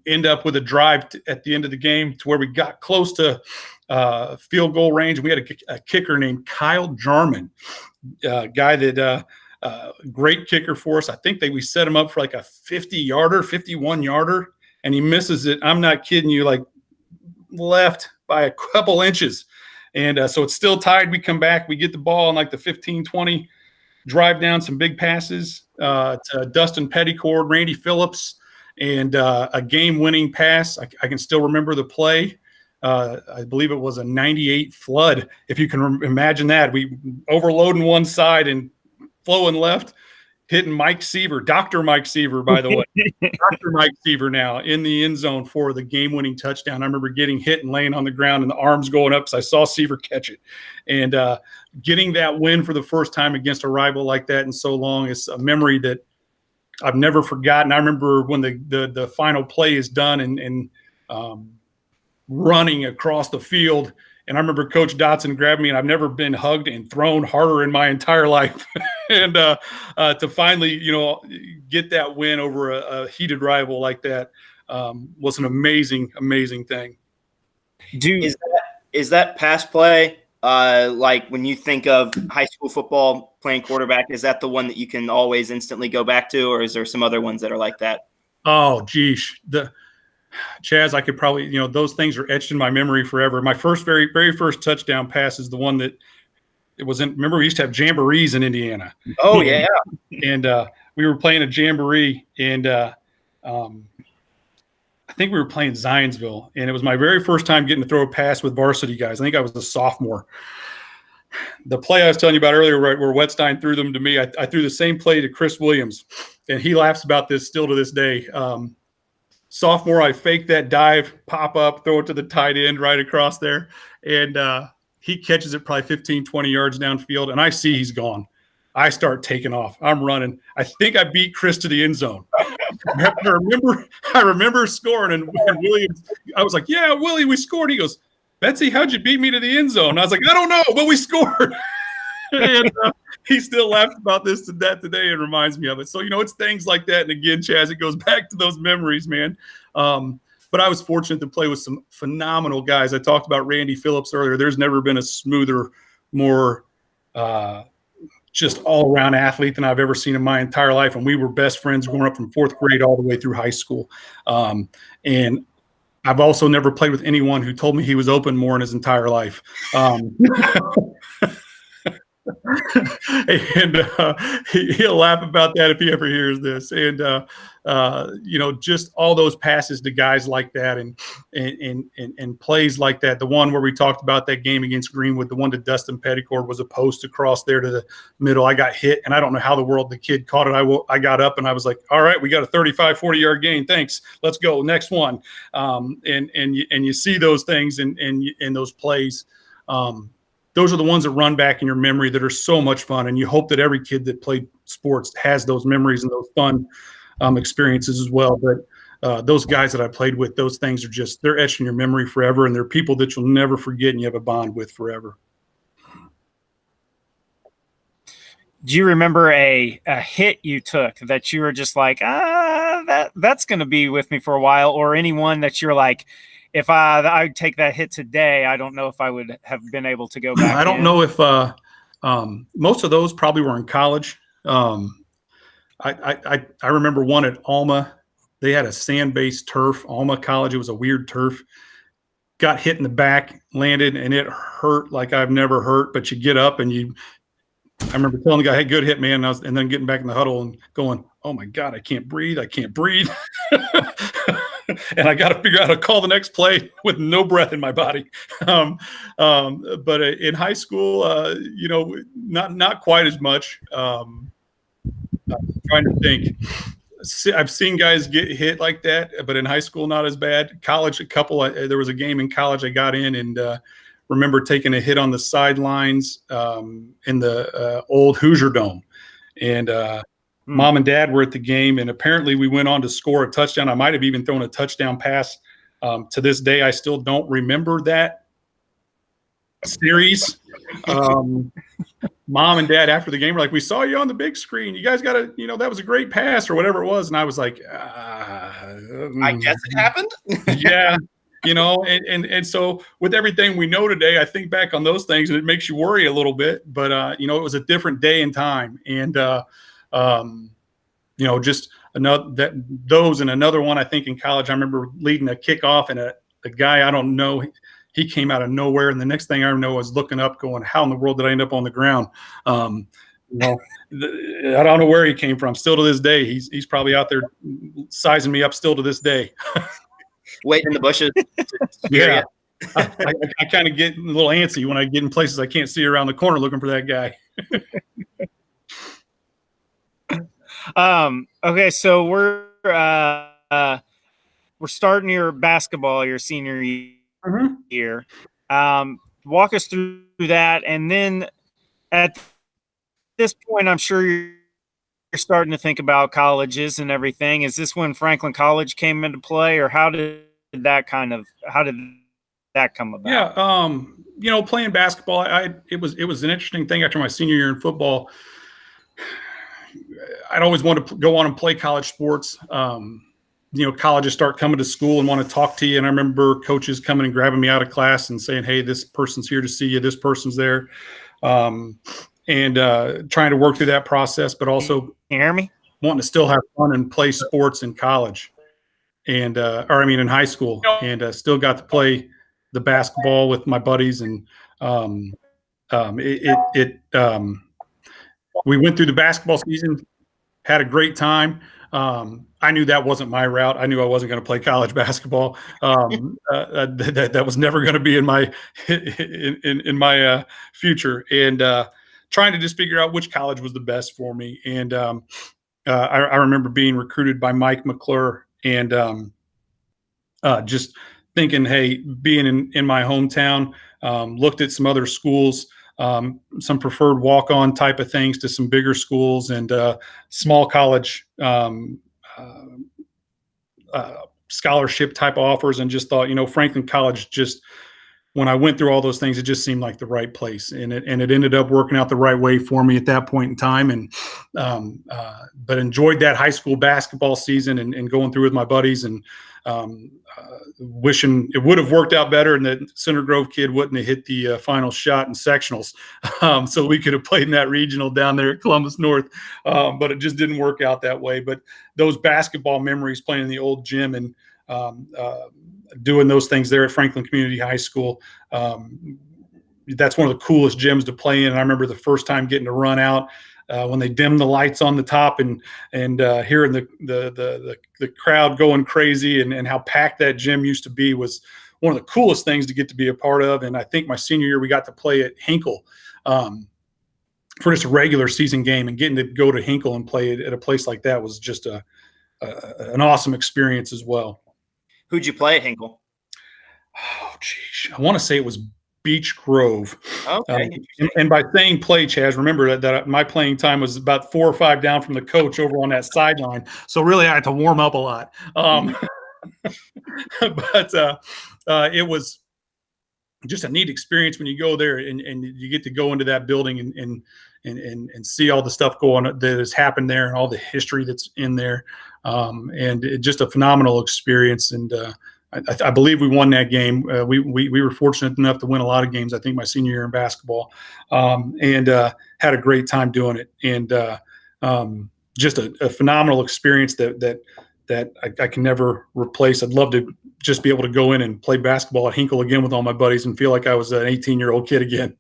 end up with a drive at the end of the game to where we got close to field goal range. We had a kicker named Kyle Jarman, guy that great kicker for us. I think we set him up for like a 50-yarder, 51-yarder, and he misses it. I'm not kidding you, like left by a couple inches. And so it's still tied. We come back, we get the ball in like the 15, 20, drive down some big passes to Dustin Petticord, Randy Phillips, and a game-winning pass. I can still remember the play. I believe it was a 98 flood, if you can imagine that. We overloading one side and flowing left, hitting Mike Seaver, Dr. Mike Seaver, by the way. Dr. Mike Seaver now in the end zone for the game-winning touchdown. I remember getting hit and laying on the ground and the arms going up because I saw Seaver catch it. And getting that win for the first time against a rival like that in so long is a memory that I've never forgotten. I remember when the final play is done and running across the field. And I remember Coach Dotson grabbed me, and I've never been hugged and thrown harder in my entire life. And to finally, get that win over a heated rival like that was an amazing, amazing thing. Is that pass play, like when you think of high school football playing quarterback, is that the one that you can always instantly go back to, or is there some other ones that are like that? Oh, geez. Chaz, I could probably, those things are etched in my memory forever. My very, very first touchdown pass is the one that it was in. Remember, we used to have jamborees in Indiana. Oh, yeah. And we were playing a jamboree, and I think we were playing Zionsville, and it was my very first time getting to throw a pass with varsity guys. I think I was a sophomore. The play I was telling you about earlier, where Wetstein threw them to me, I threw the same play to Chris Williams, and he laughs about this still to this day. Sophomore, I fake that dive, pop up, throw it to the tight end right across there. And he catches it probably 15, 20 yards downfield, and I see he's gone. I start taking off. I'm running. I think I beat Chris to the end zone. I remember scoring, and Williams, I was like, yeah, Willie, we scored. He goes, Betsy, how'd you beat me to the end zone? And I was like, I don't know, but we scored. And he still laughs about this today and reminds me of it. So, it's things like that. And again, Chaz, it goes back to those memories, man. but I was fortunate to play with some phenomenal guys. I talked about Randy Phillips earlier. There's never been a smoother, more just all-around athlete than I've ever seen in my entire life. And we were best friends growing up from 4th grade all the way through high school. And I've also never played with anyone who told me he was open more in his entire life. And he'll laugh about that if he ever hears this. And just all those passes to guys like that, and plays like that. The one where we talked about that game against Greenwood, the one to Dustin Petticord, was a post across there to the middle. I got hit, and I don't know how the world the kid caught it. I got up, and I was like, all right, we got a 35, 40-yard gain. Thanks. Let's go. Next one. And you see those things in those plays. Those are the ones that run back in your memory that are so much fun. And you hope that every kid that played sports has those memories and those fun experiences as well. But those guys that I played with, those things are they're etched in your memory forever. And they're people that you'll never forget and you have a bond with forever. Do you remember a hit you took that you were just like, that's going to be with me for a while? Or anyone that you're like, if I'd take that hit today, I don't know if I would have been able to go back. I don't know if most of those probably were in college. I remember one at Alma. They had a sand-based turf, Alma College. It was a weird turf. Got hit in the back, landed, and it hurt like I've never hurt. But you get up and I remember telling the guy, "Hey, good hit, man." And then getting back in the huddle and going, "Oh my God, I can't breathe. I can't breathe." And I got to figure out how to call the next play with no breath in my body. But in high school, not quite as much. I'm trying to think. I've seen guys get hit like that, but in high school, not as bad. College, there was a game in college I got in and remember taking a hit on the sidelines in the old Hoosier Dome. And Mom and Dad were at the game, and apparently we went on to score a touchdown. I might have even thrown a touchdown pass. To this day, I still don't remember that series. Mom and Dad after the game were like, "We saw you on the big screen. You guys got to, that was a great pass," or whatever it was. And I was like, I guess it happened. Yeah. And so with everything we know today, I think back on those things and it makes you worry a little bit, but it was a different day and time. And, just those and another one, I think in college, I remember leading a kickoff and a guy, I don't know, he came out of nowhere. And the next thing I know, I was looking up going, how in the world did I end up on the ground? I don't know where he came from. Still to this day, he's probably out there sizing me up still to this day. Waiting in the bushes. Yeah. I kind of get a little antsy when I get in places I can't see around the corner looking for that guy. Okay, so we're starting your basketball your senior year. Walk us through that, and then at this point, I'm sure you're starting to think about colleges and everything. Is this when Franklin College came into play, or how did that come about? Yeah, playing basketball, it was an interesting thing after my senior year in football. I'd always wanted to go on and play college sports. Colleges start coming to school and want to talk to you. And I remember coaches coming and grabbing me out of class and saying, "Hey, this person's here to see you. This person's there." And trying to work through that process, but also Can you hear me? Wanting to still have fun and play sports in college in high school, and still got to play the basketball with my buddies. And we went through the basketball season, had a great time. I knew that wasn't my route. I knew I wasn't going to play college basketball. That was never going to be in my future. And trying to just figure out which college was the best for me. And I remember being recruited by Mike McClure and just thinking, hey, being in my hometown, looked at some other schools, some preferred walk-on type of things to some bigger schools and small college scholarship type offers, and just thought, Franklin College just when I went through all those things, it just seemed like the right place, and it ended up working out the right way for me at that point in time. And but enjoyed that high school basketball season and going through with my buddies, and wishing it would have worked out better and that Center Grove kid wouldn't have hit the final shot in sectionals, so we could have played in that regional down there at Columbus North, but it just didn't work out that way. But those basketball memories, playing in the old gym and doing those things there at Franklin Community High School, that's one of the coolest gyms to play in. And I remember the first time getting to run out when they dimmed the lights on the top, and hearing the crowd going crazy, and how packed that gym used to be was one of the coolest things to get to be a part of. And I think my senior year we got to play at Hinkle for just a regular season game, and getting to go to Hinkle and play at a place like that was just an awesome experience as well. Who'd you play at Hinkle? Oh, geez. I want to say it was Beech Grove. Okay. And by saying play, Chaz, remember that my playing time was about 4 or 5 down from the coach over on that sideline. So really I had to warm up a lot. But it was just a neat experience when you go there and you get to go into that building and see all the stuff going on that has happened there and all the history that's in there. And just a phenomenal experience. And I believe we won that game. We were fortunate enough to win a lot of games, I think, my senior year in basketball, and had a great time doing it. And just a phenomenal experience that I can never replace. I'd love to just be able to go in and play basketball at Hinkle again with all my buddies and feel like I was an 18-year-old kid again.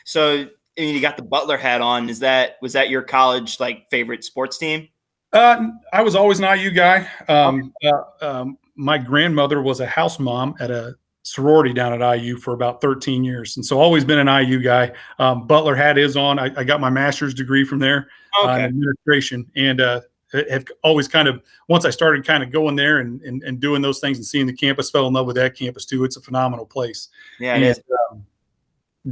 So, I mean, you got the Butler hat on. Was that your college favorite sports team? I was always an IU guy. My grandmother was a house mom at a sorority down at IU for about 13 years. And so always been an IU guy. Butler hat is on. I got my master's degree from there in administration, and have always once I started going there and doing those things and seeing the campus, fell in love with that campus too. It's a phenomenal place. Yeah, it is.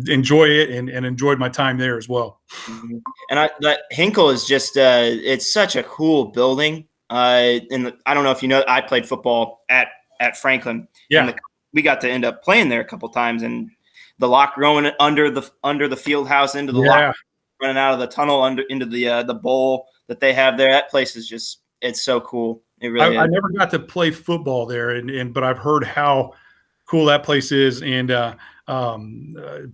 Enjoy it and enjoyed my time there as well. Mm-hmm. And that Hinkle is just it's such a cool building. And I don't know if you know, I played football at Franklin. Yeah. And we got to end up playing there a couple times, and the locker going under the field house into the locker, running out of the tunnel into the bowl that they have there. That place is just, it's so cool. It really is. I never got to play football there, but I've heard how cool that place is, and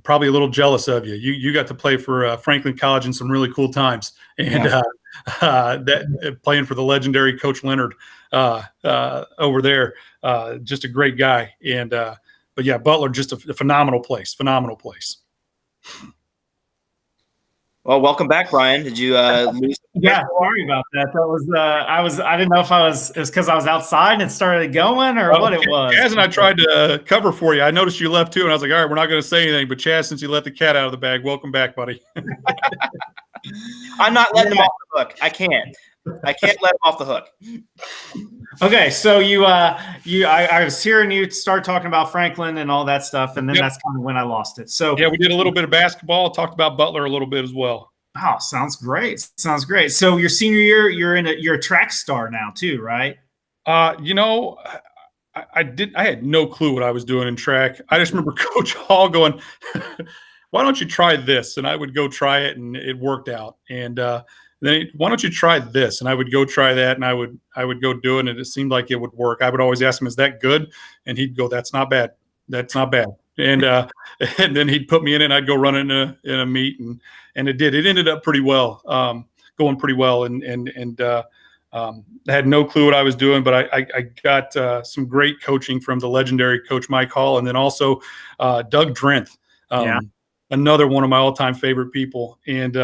probably a little jealous of you. You got to play for Franklin College in some really cool times, and that playing for the legendary Coach Leonard over there, just a great guy. And but yeah, Butler, just a phenomenal place. Well, welcome back, Brian. Did you lose? Yeah, sorry about that. That was I didn't know if it was because I was outside and it started going or what it was. Chaz and I tried to cover for you. I noticed you left too, and I was like, all right, we're not going to say anything. But Chaz, since you let the cat out of the bag, welcome back, buddy. I'm not letting him off the hook. I can't let him off the hook. Okay, so I was hearing you start talking about Franklin and all that stuff, and then that's kind of when I lost it. So yeah, we did a little bit of basketball. Talked about Butler a little bit as well. Oh, sounds great. So your senior year, you're a track star now too, right? I had no clue what I was doing in track. I just remember Coach Hall going, "Why don't you try this?" And I would go try it, and it worked out. And then, "Why don't you try this?" And I would go try that, and I would go do it, and it seemed like it would work. I would always ask him, "Is that good?" And he'd go, "That's not bad. That's not bad." And and then he'd put me in it, and I'd go run in a meet, and it did. It ended up pretty well, going pretty well, and I had no clue what I was doing, but I got some great coaching from the legendary Coach Mike Hall, and then also Doug Drenth, another one of my all-time favorite people. And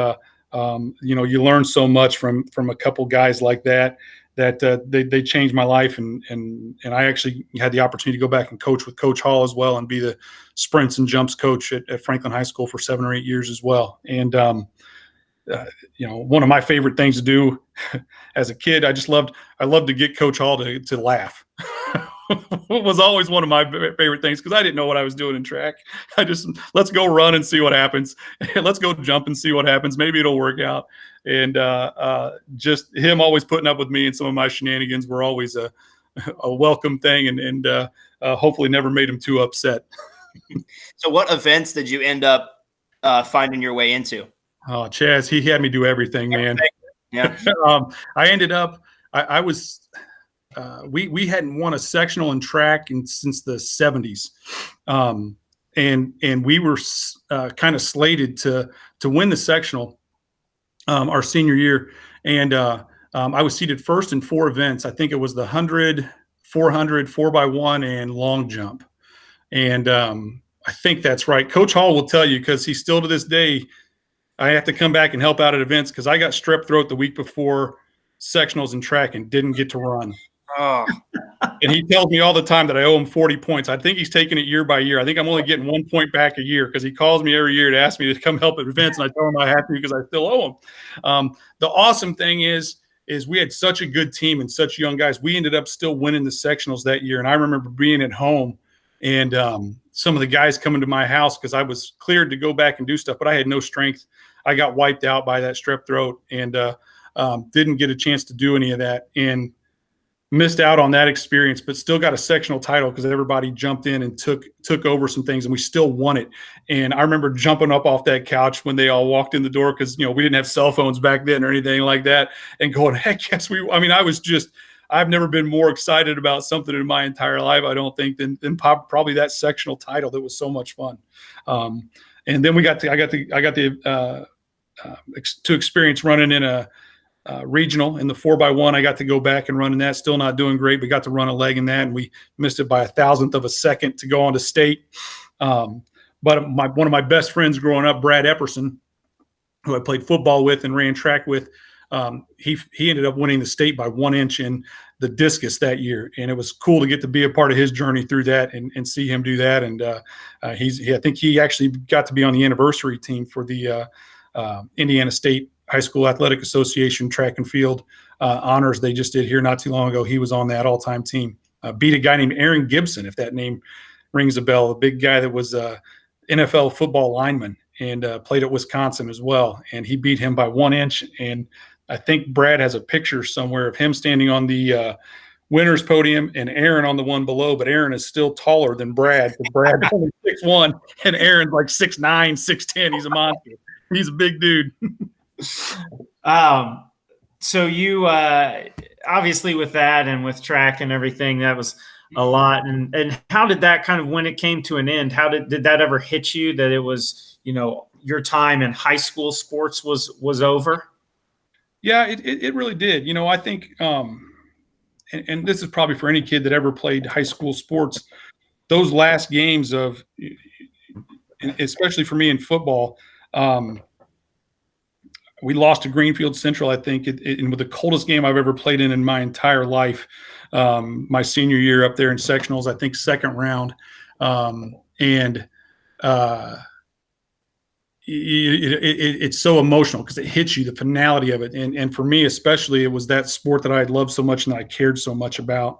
you learn so much from a couple guys like that they changed my life, and I actually had the opportunity to go back and coach with Coach Hall as well, and be the sprints and jumps coach at Franklin High School for 7 or 8 years as well. And one of my favorite things to do as a kid, I loved to get Coach Hall to laugh. It was always one of my favorite things, because I didn't know what I was doing in track. Let's go run and see what happens. Let's go jump and see what happens. Maybe it'll work out. And just him always putting up with me and some of my shenanigans were always a welcome thing, and hopefully never made him too upset. So what events did you end up finding your way into? Oh, Chaz, he had me do everything, man. Yeah. I ended up, I was, we hadn't won a sectional in track since the 70s. And we were kind of slated to win the sectional our senior year. And I was seated first in 4 events. I think it was the 100, 400, 4x1, and long jump. And I think that's right. Coach Hall will tell you, because he's still to this day, I have to come back and help out at events because I got strep throat the week before sectionals and track and didn't get to run. Oh. And he tells me all the time that I owe him 40 points. I think he's taking it year by year. I think I'm only getting 1 point back a year because he calls me every year to ask me to come help at events, and I tell him I have to because I still owe him. The awesome thing is we had such a good team and such young guys. We ended up still winning the sectionals that year. And I remember being at home and some of the guys coming to my house because I was cleared to go back and do stuff, but I had no strength. I got wiped out by that strep throat and didn't get a chance to do any of that and missed out on that experience, but still got a sectional title because everybody jumped in and took over some things, and we still won it. And I remember jumping up off that couch when they all walked in the door because, we didn't have cell phones back then or anything like that, and going, heck yes, I've never been more excited about something in my entire life, I don't think, than probably that sectional title. That was so much fun. And then I got to experience running in a regional in the 4x1. I got to go back and run in that. Still not doing great, but got to run a leg in that, and we missed it by 1,000th of a second to go on to state. But one of my best friends growing up, Brad Epperson, who I played football with and ran track with, he ended up winning the state by 1 inch in the discus that year, and it was cool to get to be a part of his journey through that and see him do that. And I think he actually got to be on the anniversary team for the Indiana State High School Athletic Association track and field honors they just did here not too long ago. He was on that all-time team. Beat a guy named Aaron Gibson, if that name rings a bell, a big guy that was NFL football lineman and played at Wisconsin as well. And he beat him by 1 inch. And I think Brad has a picture somewhere of him standing on the winner's podium and Aaron on the one below, but Aaron is still taller than Brad. Brad's only 6'1", and Aaron's like 6'9", 6'10". He's a monster. He's a big dude. So you obviously with that and with track and everything, that was a lot. And how did that kind of, when it came to an end, how did that ever hit you that it was, your time in high school sports was over? Yeah, it really did. I think, and this is probably for any kid that ever played high school sports, those last games of, especially for me in football, we lost to Greenfield Central, I think, and with the coldest game I've ever played in my entire life. My senior year up there in sectionals, I think second round. It's so emotional because it hits you, the finality of it. And for me, especially, it was that sport that I had loved so much and that I cared so much about.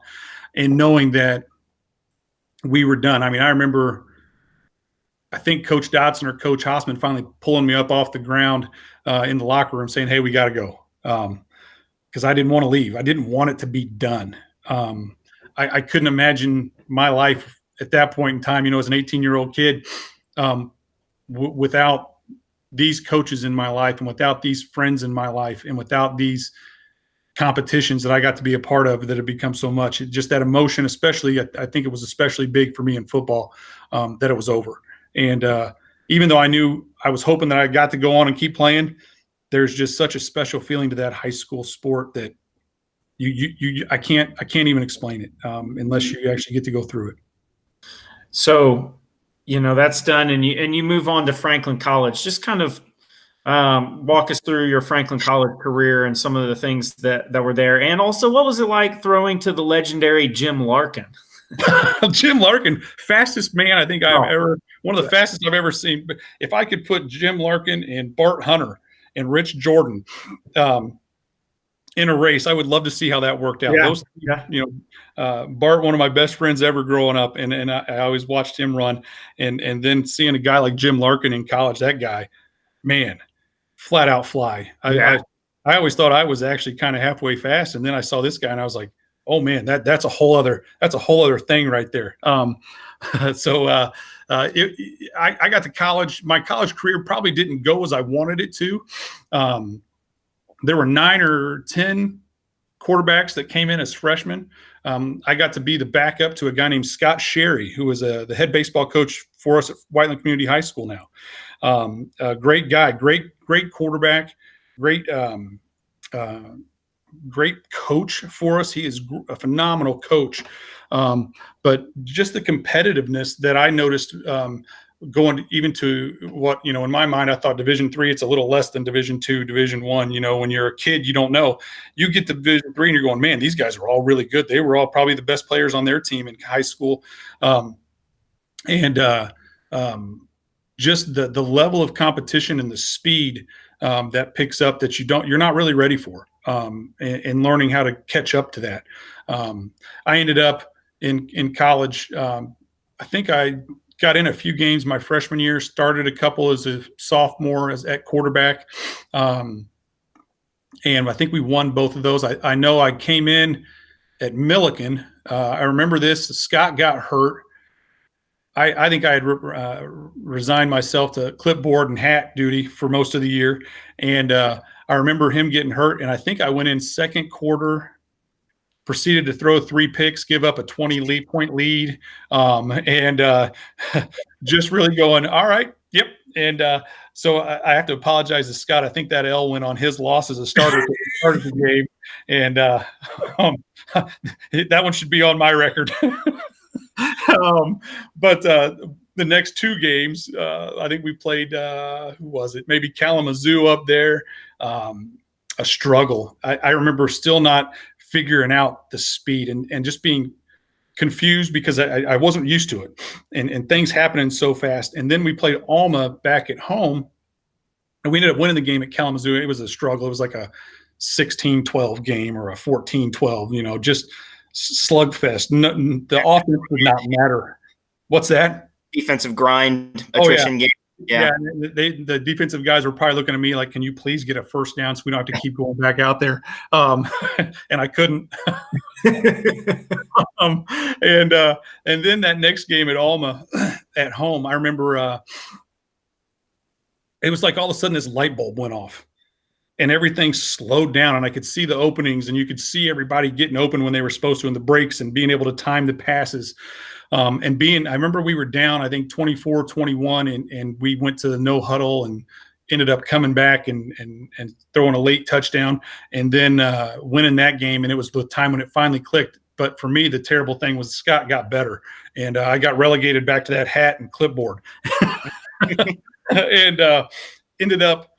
And knowing that we were done. I mean, I remember, I think Coach Dodson or Coach Hossman finally pulling me up off the ground in the locker room saying, hey, we got to go. Because I didn't want to leave. I didn't want it to be done. I couldn't imagine my life at that point in time, as an 18-year-old kid, without these coaches in my life and without these friends in my life and without these competitions that I got to be a part of that have become so much. Just that emotion, especially, I think it was especially big for me in football, that it was over. And even though I was hoping that I got to go on and keep playing, there's just such a special feeling to that high school sport that I can't even explain it unless you actually get to go through it. So, that's done, and you move on to Franklin College. Just kind of walk us through your Franklin College career and some of the things that were there, and also what was it like throwing to the legendary Jim Larkin? Jim Larkin, fastest man I think one of the fastest I've ever seen. But if I could put Jim Larkin and Bart Hunter and Rich Jordan in a race, I would love to see how that worked out. Bart, one of my best friends ever growing up, and I always watched him run, and then seeing a guy like Jim Larkin in college, that guy, man, flat out fly. I always thought I was actually kind of halfway fast, and then I saw this guy, and I was like, oh man, that's a whole other thing right there. So I got to college. My college career probably didn't go as I wanted it to. There were 9 or 10 quarterbacks that came in as freshmen. I got to be the backup to a guy named Scott Sherry, who was the head baseball coach for us at Whiteland Community High School now. A great guy, great quarterback, great coach for us. He is a phenomenal coach. But just the competitiveness that I noticed going even to what, in my mind, I thought Division III, it's a little less than Division II, Division I. When you're a kid, you don't know. You get to Division III and you're going, man, these guys are all really good. They were all probably the best players on their team in high school. Just the level of competition and the speed that picks up that you're not really ready for, and learning how to catch up to that. I ended up in college. I think I got in a few games my freshman year, started a couple as a sophomore at quarterback. And I think we won both of those. I know I came in at Milliken. I remember this. Scott got hurt. I think I had resigned myself to clipboard and hat duty for most of the year. And I remember him getting hurt. And I think I went in second quarter, proceeded to throw 3 picks, give up a 20-point lead, and just really going, all right, yep. And so I have to apologize to Scott. I think that L went on his loss as a starter at the start of the game. And that one should be on my record. But the next 2 games, I think we played, who was it? Maybe Kalamazoo up there. A struggle. I remember still not figuring out the speed and just being confused because I wasn't used to it, and things happening so fast. And then we played Alma back at home, and we ended up winning the game at Kalamazoo. It was a struggle. It was like a 16-12 game or a 14-12, just slugfest. The offense did not matter. What's that? Defensive grind, attrition game. Yeah, the defensive guys were probably looking at me like, can you please get a first down so we don't have to keep going back out there? And I couldn't. And then that next game at Alma at home, I remember it was like all of a sudden this light bulb went off and everything slowed down, and I could see the openings, and you could see everybody getting open when they were supposed to in the breaks and being able to time the passes. I remember we were down, I think 24-21, and we went to the no huddle and ended up coming back and throwing a late touchdown and then winning that game. And it was the time when it finally clicked. But for me, the terrible thing was Scott got better, and I got relegated back to that hat and clipboard and ended up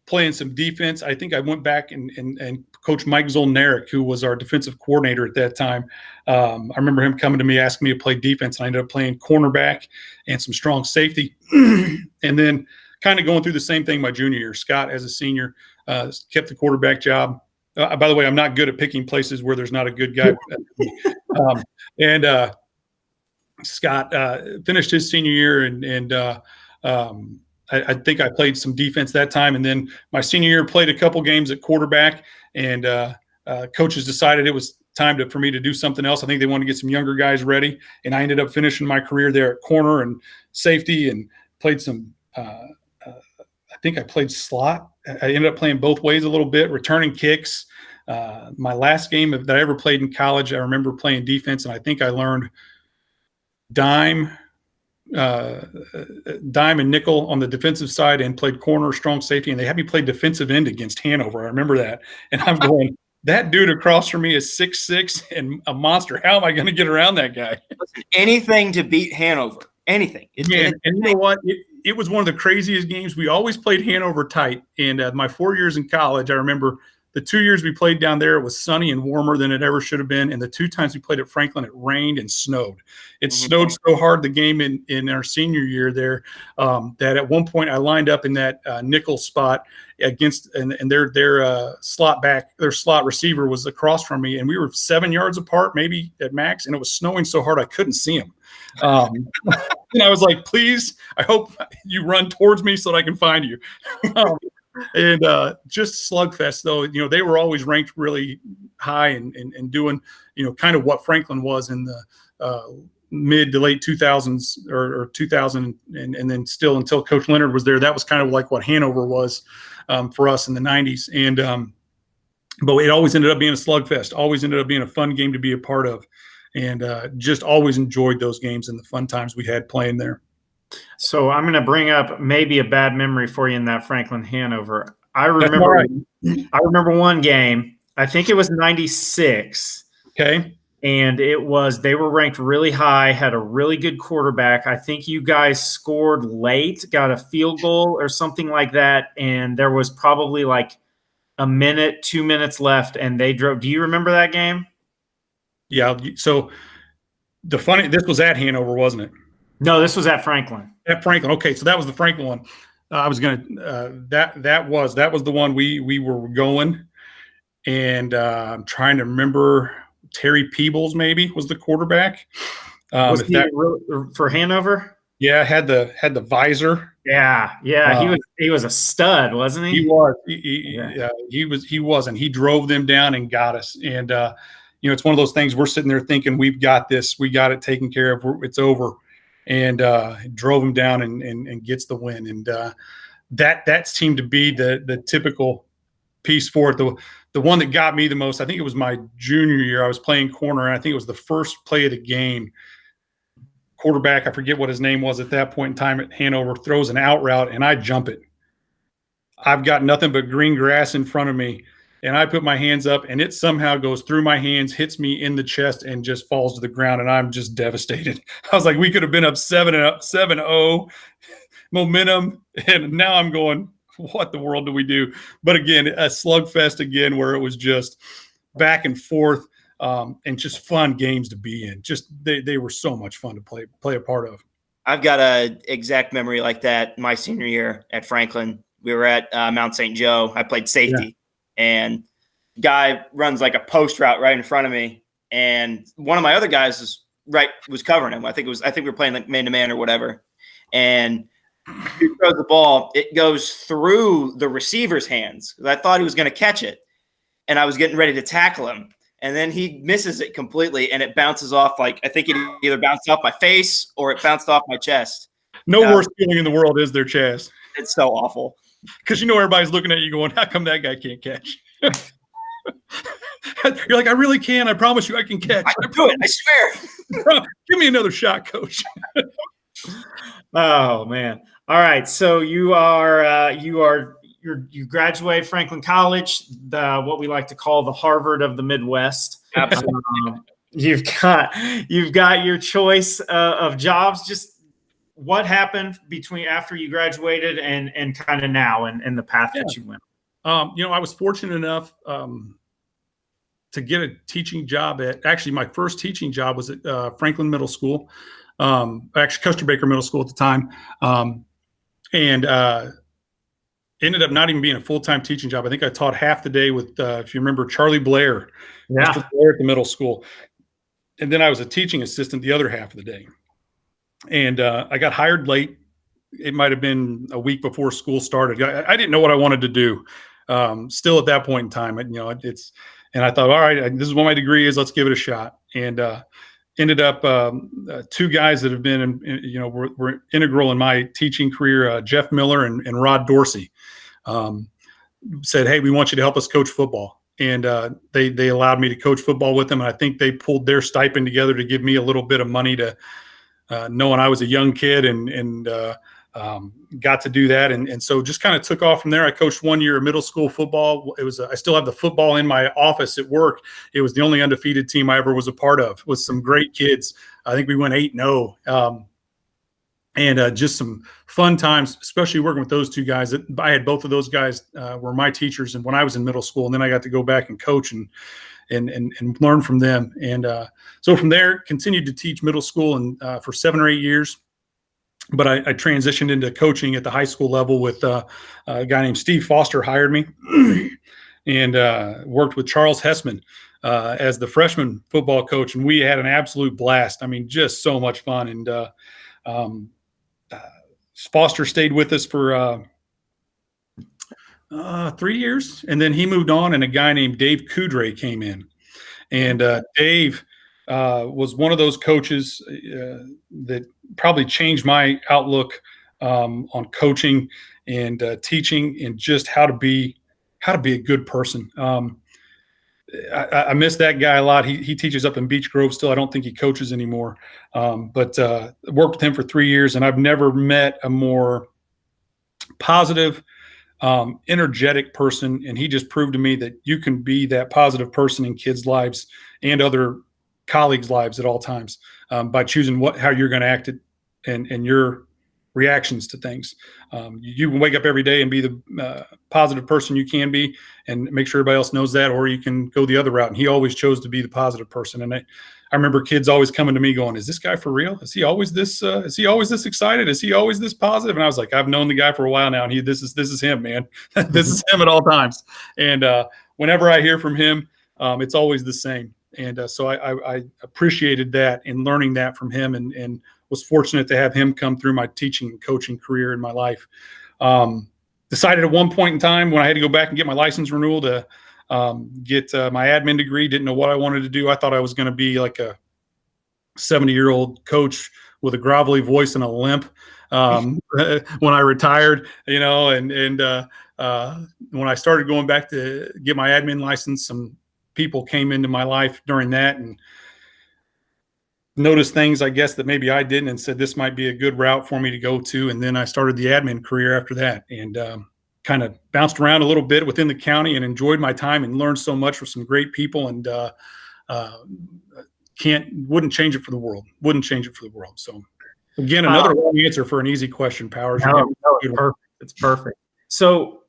playing some defense. I think I went back and Coach Mike Zolnarek, who was our defensive coordinator at that time. I remember him coming to me, asking me to play defense, and I ended up playing cornerback and some strong safety. And then kind of going through the same thing my junior year. Scott, as a senior, kept the quarterback job. By the way, I'm not good at picking places where there's not a good guy. Scott finished his senior year, and I think I played some defense that time. And then my senior year played a couple games at quarterback, and coaches decided it was time for me to do something else. I think they wanted to get some younger guys ready, and I ended up finishing my career there at corner and safety, and played some I think I played slot. I ended up playing both ways a little bit, returning kicks. My last game that I ever played in college, I remember playing defense, and I think I learned dime and nickel on the defensive side, and played corner, strong safety, and they had me play defensive end against Hanover. I remember that, and I'm going, that dude across from me is 6'6" and a monster. How am I going to get around that guy? Listen, anything to beat Hanover. Anything. And you know what? It was one of the craziest games. We always played Hanover tight. And my 4 years in college, I remember the 2 years we played down there, it was sunny and warmer than it ever should have been. And the 2 times we played at Franklin, it rained and snowed. It snowed so hard the game in our senior year there that at one point I lined up in that nickel spot against, and their slot receiver was across from me, and we were 7 yards apart, maybe at max, and it was snowing so hard I couldn't see him. And I was like, please, I hope you run towards me so that I can find you. And just slugfest, though. They were always ranked really high and doing, kind of what Franklin was in the mid to late 2000s or 2000, and then still until Coach Leonard was there. That was kind of like what Hanover was for us in the 90s. And but it always ended up being a slugfest, always ended up being a fun game to be a part of, and just always enjoyed those games and the fun times we had playing there. So I'm going to bring up maybe a bad memory for you in that Franklin Hanover. I remember one game. I think it was 96. Okay. And they were ranked really high, had a really good quarterback. I think you guys scored late, got a field goal or something like that. And there was probably like a minute, 2 minutes left, and they drove. Do you remember that game? Yeah. So this was at Hanover, wasn't it? No, this was at Franklin. At Franklin. Okay. So that was the Franklin one. I was going to, that was the one we were going. And I'm trying to remember, Terry Peebles maybe was the quarterback. Was for Hanover? Yeah, had the visor. Yeah. He was a stud, wasn't he? He was. He was, and he drove them down and got us. And it's one of those things. We're sitting there thinking, we've got this, we got it taken care of. It's over, and drove them down and gets the win. And that seemed to be the typical piece for it. The one that got me the most, I think it was my junior year. I was playing corner, and I think it was the first play of the game. Quarterback, I forget what his name was at that point in time at Hanover, throws an out route, and I jump it. I've got nothing but green grass in front of me, and I put my hands up, and it somehow goes through my hands, hits me in the chest, and just falls to the ground, and I'm just devastated. I was like, we could have been up 7-0 momentum, and now I'm going, what the world do we do? But again, a slugfest again, where it was just back and forth, and just fun games to be in. Just they were so much fun to play a part of. I've got an exact memory like that. My senior year at Franklin, we were at Mount St. Joe. I played safety, and guy runs like a post route right in front of me, and one of my other guys was covering him. I think we were playing like man to man or whatever, and he throws the ball. It goes through the receiver's hands because I thought he was going to catch it, and I was getting ready to tackle him. And then he misses it completely, and it bounces off. Like, I think it either bounced off my face or it bounced off my chest. No worse feeling in the world, is there, Chaz? It's so awful. Because everybody's looking at you going, how come that guy can't catch? You're like, I really can. I promise you I can catch. I can do it. I swear. Give me another shot, coach. Oh, man. All right. So you graduated Franklin College, what we like to call the Harvard of the Midwest. Absolutely. You've got your choice of jobs. Just what happened after you graduated and kind of now and the path that you went. I was fortunate enough to get a teaching job actually my first teaching job was at Franklin Middle School, actually Custer Baker Middle School at the time, and ended up not even being a full-time teaching job. I think I taught half the day with, if you remember, Charlie Blair, Mr. Blair at the middle school. And then I was a teaching assistant the other half of the day. And I got hired late. It might have been a week before school started. I didn't know what I wanted to do. Still at that point in time, and I thought, all right, this is what my degree is. Let's give it a shot. And ended up two guys that have been, were integral in my teaching career, Jeff Miller and Rod Dorsey, said, hey, we want you to help us coach football. And they allowed me to coach football with them. And I think they pulled their stipend together to give me a little bit of money to knowing I was a young kid and got to do that. And so just kind of took off from there. I coached 1 year of middle school football. I still have the football in my office at work. It was the only undefeated team I ever was a part of, with some great kids. I think we went 8-0. And just some fun times, especially working with those two guys. I had both of those guys were my teachers, and when I was in middle school, and then I got to go back and coach and learn from them. And so from there, continued to teach middle school and for 7 or 8 years. But I transitioned into coaching at the high school level with a guy named Steve Foster hired me, and worked with Charles Hessman as the freshman football coach, and we had an absolute blast. I mean, just so much fun. And Foster stayed with us for 3 years, and then he moved on, and a guy named Dave Coudray came in. And Dave was one of those coaches that probably changed my outlook on coaching and teaching, and just how to be a good person. I miss that guy a lot. He teaches up in Beech Grove still. I don't think he coaches anymore. But worked with him for 3 years, and I've never met a more positive, energetic person. And he just proved to me that you can be that positive person in kids' lives and other colleagues' lives at all times, by choosing how you're going to act and your reactions to things. You can wake up every day and be the positive person you can be, and make sure everybody else knows that, or you can go the other route. And he always chose to be the positive person. And I remember kids always coming to me going, "Is this guy for real? Is he always this? Is he always this excited? Is he always this positive?" And I was like, "I've known the guy for a while now, and this is him, man. This is him at all times." And whenever I hear from him, it's always the same. And so I appreciated that and learning that from him, and was fortunate to have him come through my teaching and coaching career in my life. Decided at one point in time when I had to go back and get my license renewal to get my admin degree, didn't know what I wanted to do. I thought I was going to be like a 70-year-old coach with a grovelly voice and a limp when I retired, and when I started going back to get my admin license, some people came into my life during that and noticed things, I guess, that maybe I didn't, and said this might be a good route for me to go to. And then I started the admin career after that, and kind of bounced around a little bit within the county and enjoyed my time and learned so much from some great people, and wouldn't change it for the world. Wouldn't change it for the world. So again, another long answer for an easy question, Powers. No, it's perfect. It's perfect. So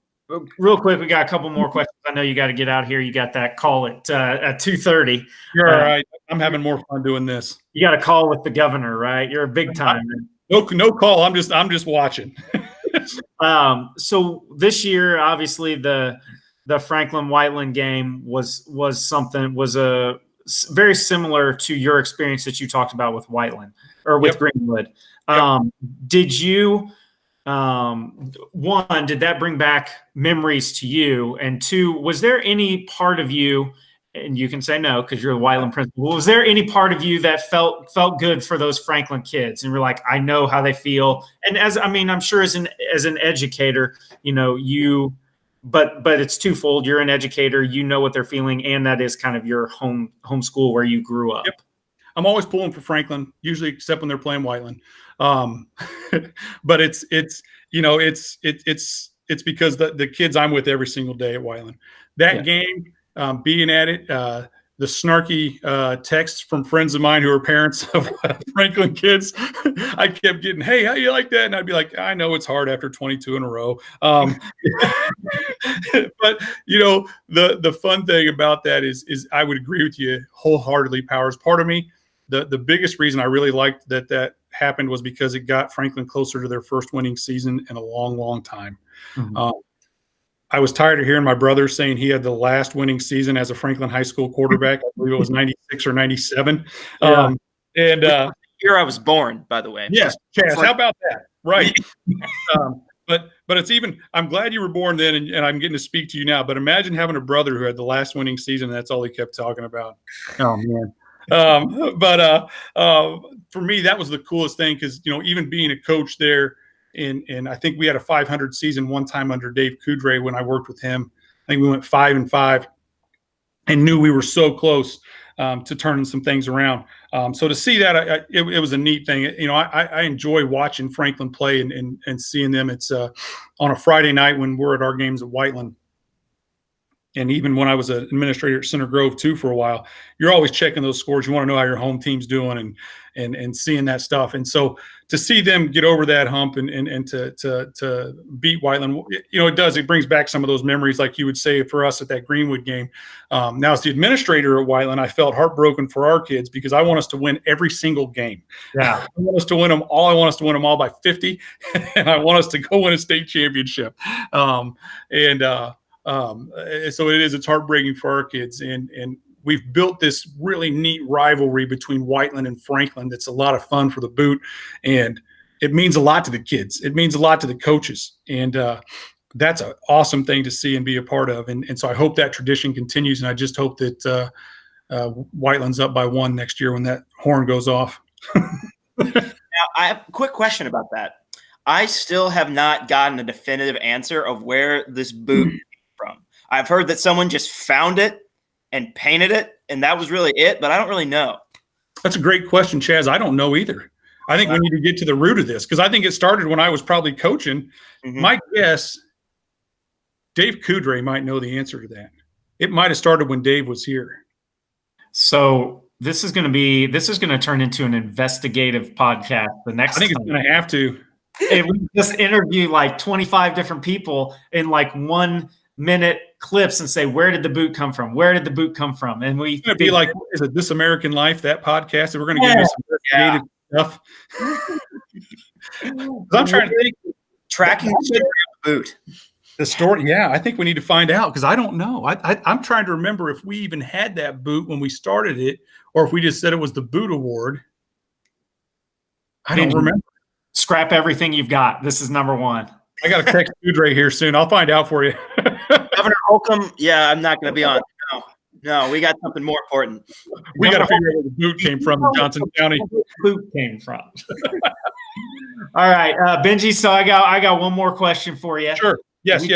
real quick, we got a couple more questions. I know you got to get out here. You got that call at 2:30. You're all right. I'm having more fun doing this. You got a call with the governor, right? You're a big time. No call. I'm just watching. So this year, obviously, the Franklin Whiteland game was very similar to your experience that you talked about with Whiteland or with Greenwood. Did you? One, did that bring back memories to you? And two, was there any part of you, and you can say no because you're the Whiteland principal, was there any part of you that felt good for those Franklin kids and we're like, I know how they feel? And I'm sure as an educator, but it's twofold. You're an educator, you know what they're feeling, and that is kind of your home school where you grew up. Yep. I'm always pulling for Franklin, usually except when they're playing Whiteland. But it's because the kids I'm with every single day at Whiteland, that game, being at it, the snarky texts from friends of mine who are parents of Franklin kids, I kept getting, "Hey, how you like that?" And I'd be like, "I know it's hard after 22 in a row." But the fun thing about that is I would agree with you wholeheartedly, Powers. Part of me, the biggest reason I really liked that happened was because it got Franklin closer to their first winning season in a long, long time. Mm-hmm. I was tired of hearing my brother saying he had the last winning season as a Franklin High School quarterback. I believe it was 96 or 97. Yeah. Year I was born, by the way. Yes, Chaz, how about that? Right. But it's even, I'm glad you were born then, and I'm getting to speak to you now. But imagine having a brother who had the last winning season, and that's all he kept talking about. Oh, man. For me, that was the coolest thing because, even being a coach there, and I think we had a 500 season one time under Dave Coudray when I worked with him. I think we went 5-5 and knew we were so close to turning some things around. So to see that, it was a neat thing. I enjoy watching Franklin play and seeing them. It's on a Friday night when we're at our games at Whiteland. And even when I was an administrator at Center Grove too for a while, you're always checking those scores. You want to know how your home team's doing and seeing that stuff. And so to see them get over that hump and to beat Whiteland, it brings back some of those memories, like you would say for us at that Greenwood game. Now as the administrator at Whiteland, I felt heartbroken for our kids because I want us to win every single game. Yeah, I want us to win them all. I want us to win them all by 50, and I want us to go win a state championship. So it's heartbreaking for our kids. And we've built this really neat rivalry between Whiteland and Franklin that's a lot of fun for the boot. And it means a lot to the kids. It means a lot to the coaches. And that's an awesome thing to see and be a part of. And so I hope that tradition continues. And I just hope that Whiteland's up by 1 next year when that horn goes off. Now, I have a quick question about that. I still have not gotten a definitive answer of where this boot came from. I've heard that someone just found it and painted it, and that was really it, but I don't really know. That's a great question, Chaz. I don't know either. I think we need to get to the root of this because I think it started when I was probably coaching. My guess, Dave Coudray might know the answer to that. It might have started when Dave was here. So this is going to turn into an investigative podcast. The next, I think it's going to have to. And we just interview like 25 different people in like 1 minute clips and say, where did the boot come from? Where did the boot come from? And we going to be like, is it This American Life, that podcast? And we're going to get into some investigative stuff. I'm trying to think. Tracking the boot. The story, yeah, I think we need to find out because I don't know. I'm trying to remember if we even had that boot when we started it or if we just said it was the boot award. I don't remember. Scrap everything you've got. This is number 1. I got to text Coudray here soon. I'll find out for you. Governor Holcomb, yeah, I'm not going to be on. No, we got something more important. We got to figure out where the boot came from in Johnson County. Where the boot came from. All right, Benji. So I got one more question for you. Sure. Yes.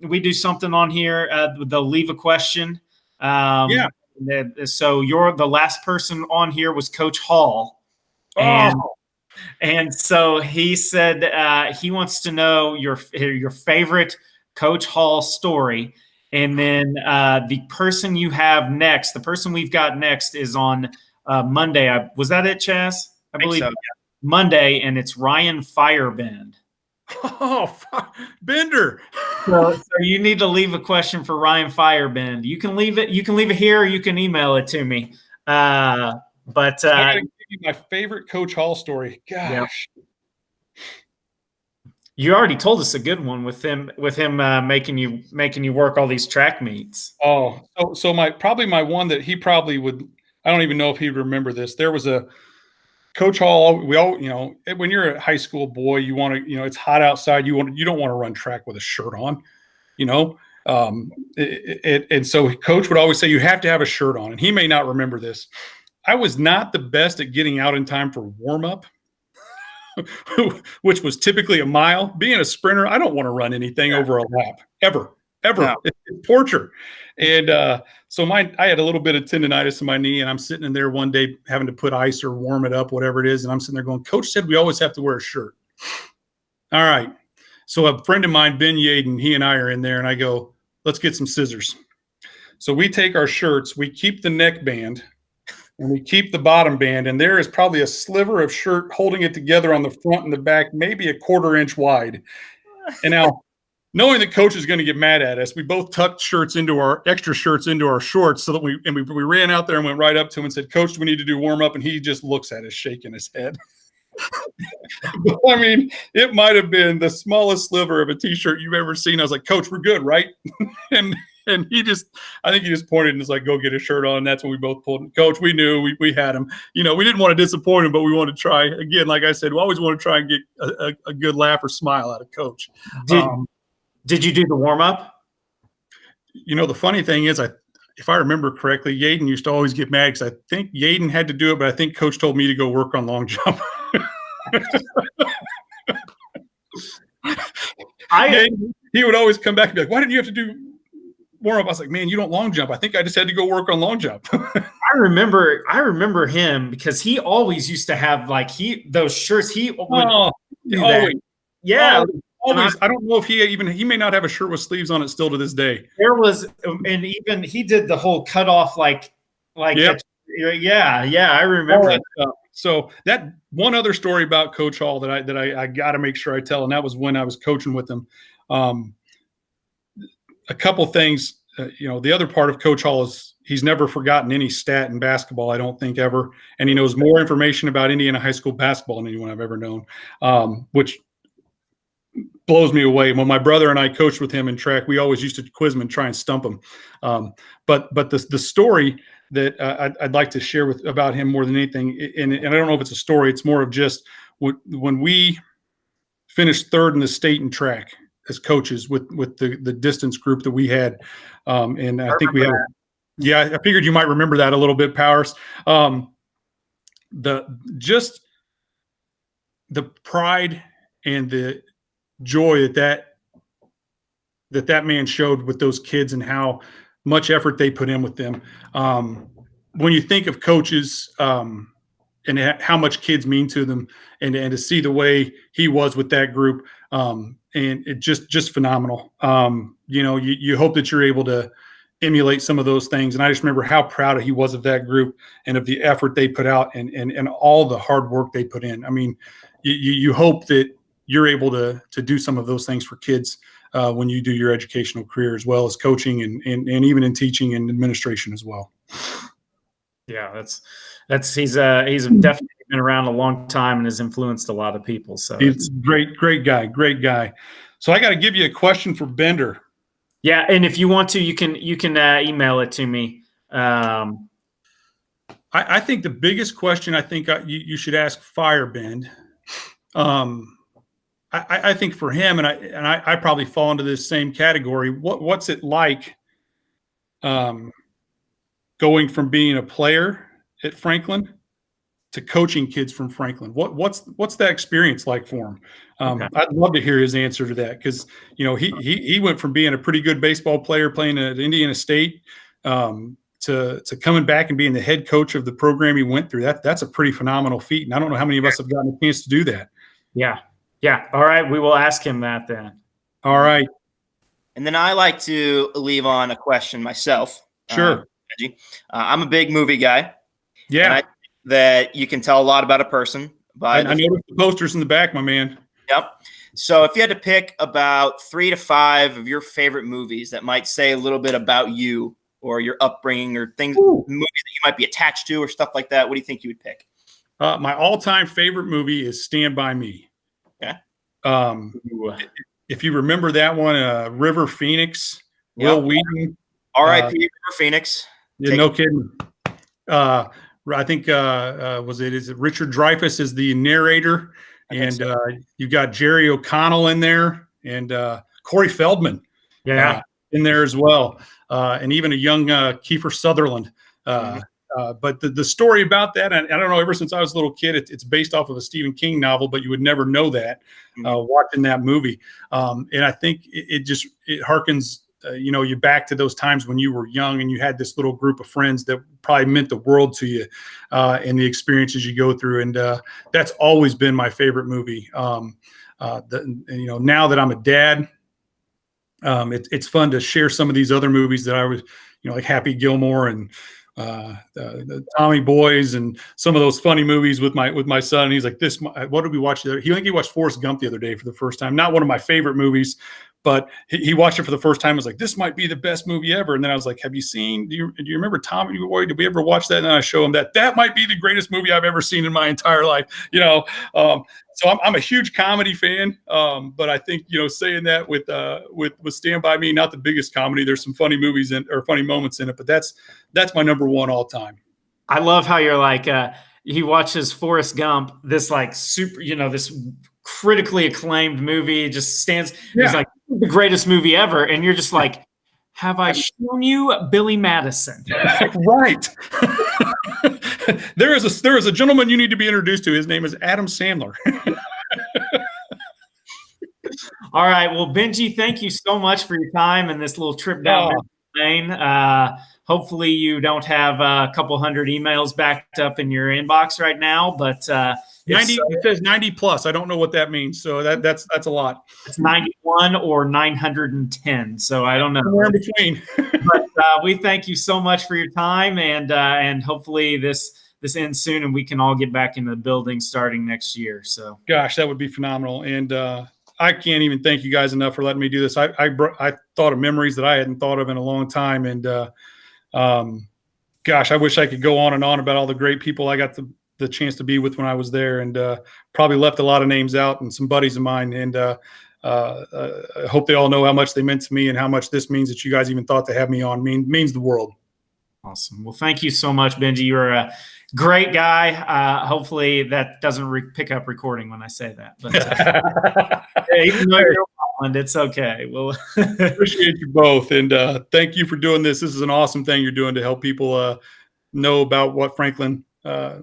We do something on here. They'll leave a question. So the last person on here was Coach Hall. And so he said he wants to know your favorite Coach Hall story. And then the person you have next, the person we've got next is on Monday. Was that it, Chaz? I believe so, yeah. Monday, and it's Ryan Firebend. Oh, Bender. So you need to leave a question for Ryan Firebend. You can leave it here, or you can email it to me. I gotta give you my favorite Coach Hall story. Gosh. Yeah. You already told us a good one with him making you work all these track meets. Oh, so my one that he probably would. I don't even know if he'd remember this. There was a Coach Hall. We all, when you're a high school boy, you want to, it's hot outside. You don't want to run track with a shirt on, and so Coach would always say you have to have a shirt on. And he may not remember this. I was not the best at getting out in time for warm up. Which was typically a mile. Being a sprinter, I don't want to run anything over a lap ever. No. It's torture. And so I had a little bit of tendonitis in my knee, and I'm sitting in there one day having to put ice or warm it up, whatever it is. And I'm sitting there going, Coach said we always have to wear a shirt. All right. So a friend of mine, Ben Yaden, he and I are in there, and I go, let's get some scissors. So we take our shirts, we keep the neck band, and we keep the bottom band, and there is probably a sliver of shirt holding it together on the front and the back, maybe a 1/4 inch wide. And now, knowing that Coach is going to get mad at us, we both tucked extra shirts into our shorts so that we ran out there and went right up to him and said, Coach, do we need to do warm up? And he just looks at us, shaking his head. I mean, it might have been the smallest sliver of a T-shirt you've ever seen. I was like, Coach, we're good, right? And I think he just pointed and was like, go get a shirt on. And that's when we both pulled. Coach, we knew we had him. We didn't want to disappoint him, but we wanted to try. Again, like I said, we always want to try and get a good laugh or smile out of Coach. Did you do the warm-up? The funny thing is, if I remember correctly, Yaden used to always get mad because I think Yaden had to do it, but I think Coach told me to go work on long jump. He would always come back and be like, why didn't you have to do warm up? I was like, man, you don't long jump. I think I just had to go work on long jump. I remember him because he always used to have those shirts. He would always. Yeah. Always. I don't know if he may not have a shirt with sleeves on it still to this day. There was, and even he did the whole cut off yep. I remember that. So that one other story about Coach Hall that I got to make sure I tell, and that was when I was coaching with him. A couple things, the other part of Coach Hall is he's never forgotten any stat in basketball, I don't think ever. And he knows more information about Indiana high school basketball than anyone I've ever known, which blows me away. When my brother and I coached with him in track, we always used to quiz him and try and stump him. But the story that I'd like to share about him more than anything, and I don't know if it's a story, it's more of just when we finished 3rd in the state in track as coaches with the distance group that we had. And I think we had Yeah, I figured you might remember that a little bit, Powers. Just the pride and the joy that man showed with those kids and how much effort they put in with them. When you think of coaches and how much kids mean to them, and to see the way he was with that group, and it just phenomenal. You hope that you're able to emulate some of those things. And I just remember how proud he was of that group and of the effort they put out and all the hard work they put in. I mean, you hope that you're able to do some of those things for kids when you do your educational career, as well as coaching and even in teaching and administration as well. Yeah, he's definitely been around a long time and has influenced a lot of people. So he's great guy. So I got to give you a question for Bender. Yeah, and if you want to, you can email it to me. I think the biggest question you should ask Firebend. I think for him, and I probably fall into this same category. What's it like going from being a player at Franklin to coaching kids from Franklin? What's that experience like for him? Okay. I'd love to hear his answer to that, because he went from being a pretty good baseball player playing at Indiana State to coming back and being the head coach of the program he went through. That's a pretty phenomenal feat, and I don't know how many of us have gotten a chance to do that. Yeah. All right, we will ask him that then. All right. And then I like to leave on a question myself. Sure. I'm a big movie guy. Yeah. And I think that you can tell a lot about a person by I noticed the posters in the back, my man. Yep. So if you had to pick about 3 to 5 of your favorite movies that might say a little bit about you or your upbringing or movies that you might be attached to or stuff like that, what do you think you would pick? My all-time favorite movie is Stand By Me. Okay. If you remember that one, River Phoenix, Will Wheaton. R.I.P. River Phoenix. Yeah, no kidding. I think is it Richard Dreyfuss is the narrator, and you got Jerry O'Connell in there, and Corey Feldman in there as well, and even a young Kiefer Sutherland. But the story about that, and I don't know, ever since I was a little kid, it's based off of a Stephen King novel, but you would never know that watching that movie. And I think it harkens you back to those times when you were young and you had this little group of friends that probably meant the world to you, and the experiences you go through. And that's always been my favorite movie. Now that I'm a dad, it's fun to share some of these other movies that I was, like Happy Gilmore and the Tommy Boys and some of those funny movies with my son. And he's like, what did we watch there? He watched Forrest Gump the other day for the first time. Not one of my favorite movies, but he watched it for the first time. I was like, this might be the best movie ever. And then I was like, do you remember Tommy Boy? Did we ever watch that? And then I show him that might be the greatest movie I've ever seen in my entire life. So I'm a huge comedy fan. But I think, saying that with Stand By Me, not the biggest comedy. There's some funny movies or funny moments in it, but that's my number one all time. I love how you're like, he watches Forrest Gump, this like super, this critically acclaimed movie, just stands. Yeah. He's like, the greatest movie ever. And you're just like, have I shown you Billy Madison? Right. There is a gentleman you need to be introduced to. His name is Adam Sandler. All right. Well, Benji, thank you so much for your time and this little trip down memory lane. Hopefully you don't have a couple hundred emails backed up in your inbox right now, but 90. It says 90 plus. I don't know what that means. So that's a lot. It's 91 or 910. So I don't know. Somewhere in between. But we thank you so much for your time, and hopefully this ends soon and we can all get back in the building starting next year. So gosh, that would be phenomenal. And I can't even thank you guys enough for letting me do this. I thought of memories that I hadn't thought of in a long time. And gosh, I wish I could go on and on about all the great people I got the chance to be with when I was there, and probably left a lot of names out and some buddies of mine. And I hope they all know how much they meant to me and how much this means that you guys even thought to have me on means the world. Awesome. Well, thank you so much, Benji. You're a great guy. Hopefully that doesn't pick up recording when I say that. But even though Holland. It's okay. Well, appreciate you both. And thank you for doing this. This is an awesome thing you're doing to help people know about what Franklin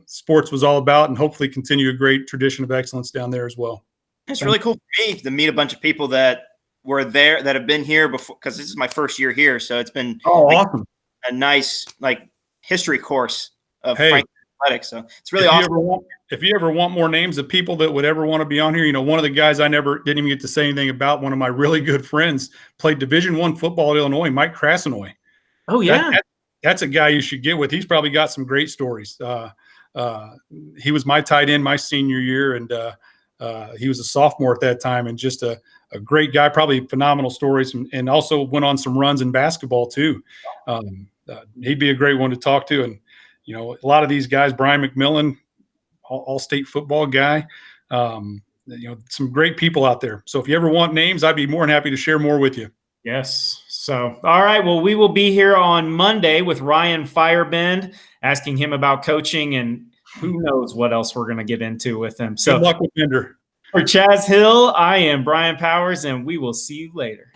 sports was all about, and hopefully continue a great tradition of excellence down there as well. It's really cool for me to meet a bunch of people that were there, that have been here before, because this is my first year here. So it's been awesome. A nice history course of Franklin athletics. So it's really awesome. If you ever want more names of people that would ever want to be on here, one of the guys I never didn't even get to say anything about, one of my really good friends, played Division I football at Illinois, Mike Krasnoy. Oh, yeah. That's a guy you should get with. He's probably got some great stories. He was my tight end my senior year, and he was a sophomore at that time, and just a great guy, probably phenomenal stories, and also went on some runs in basketball too. He'd be a great one to talk to. And, a lot of these guys, Brian McMillan, all-state football guy, some great people out there. So if you ever want names, I'd be more than happy to share more with you. Yes. So, all right. Well, we will be here on Monday with Ryan Firebend, asking him about coaching, and who knows what else we're going to get into with him. So good luck with Bender. For Chaz Hill, I am Brian Powers, and we will see you later.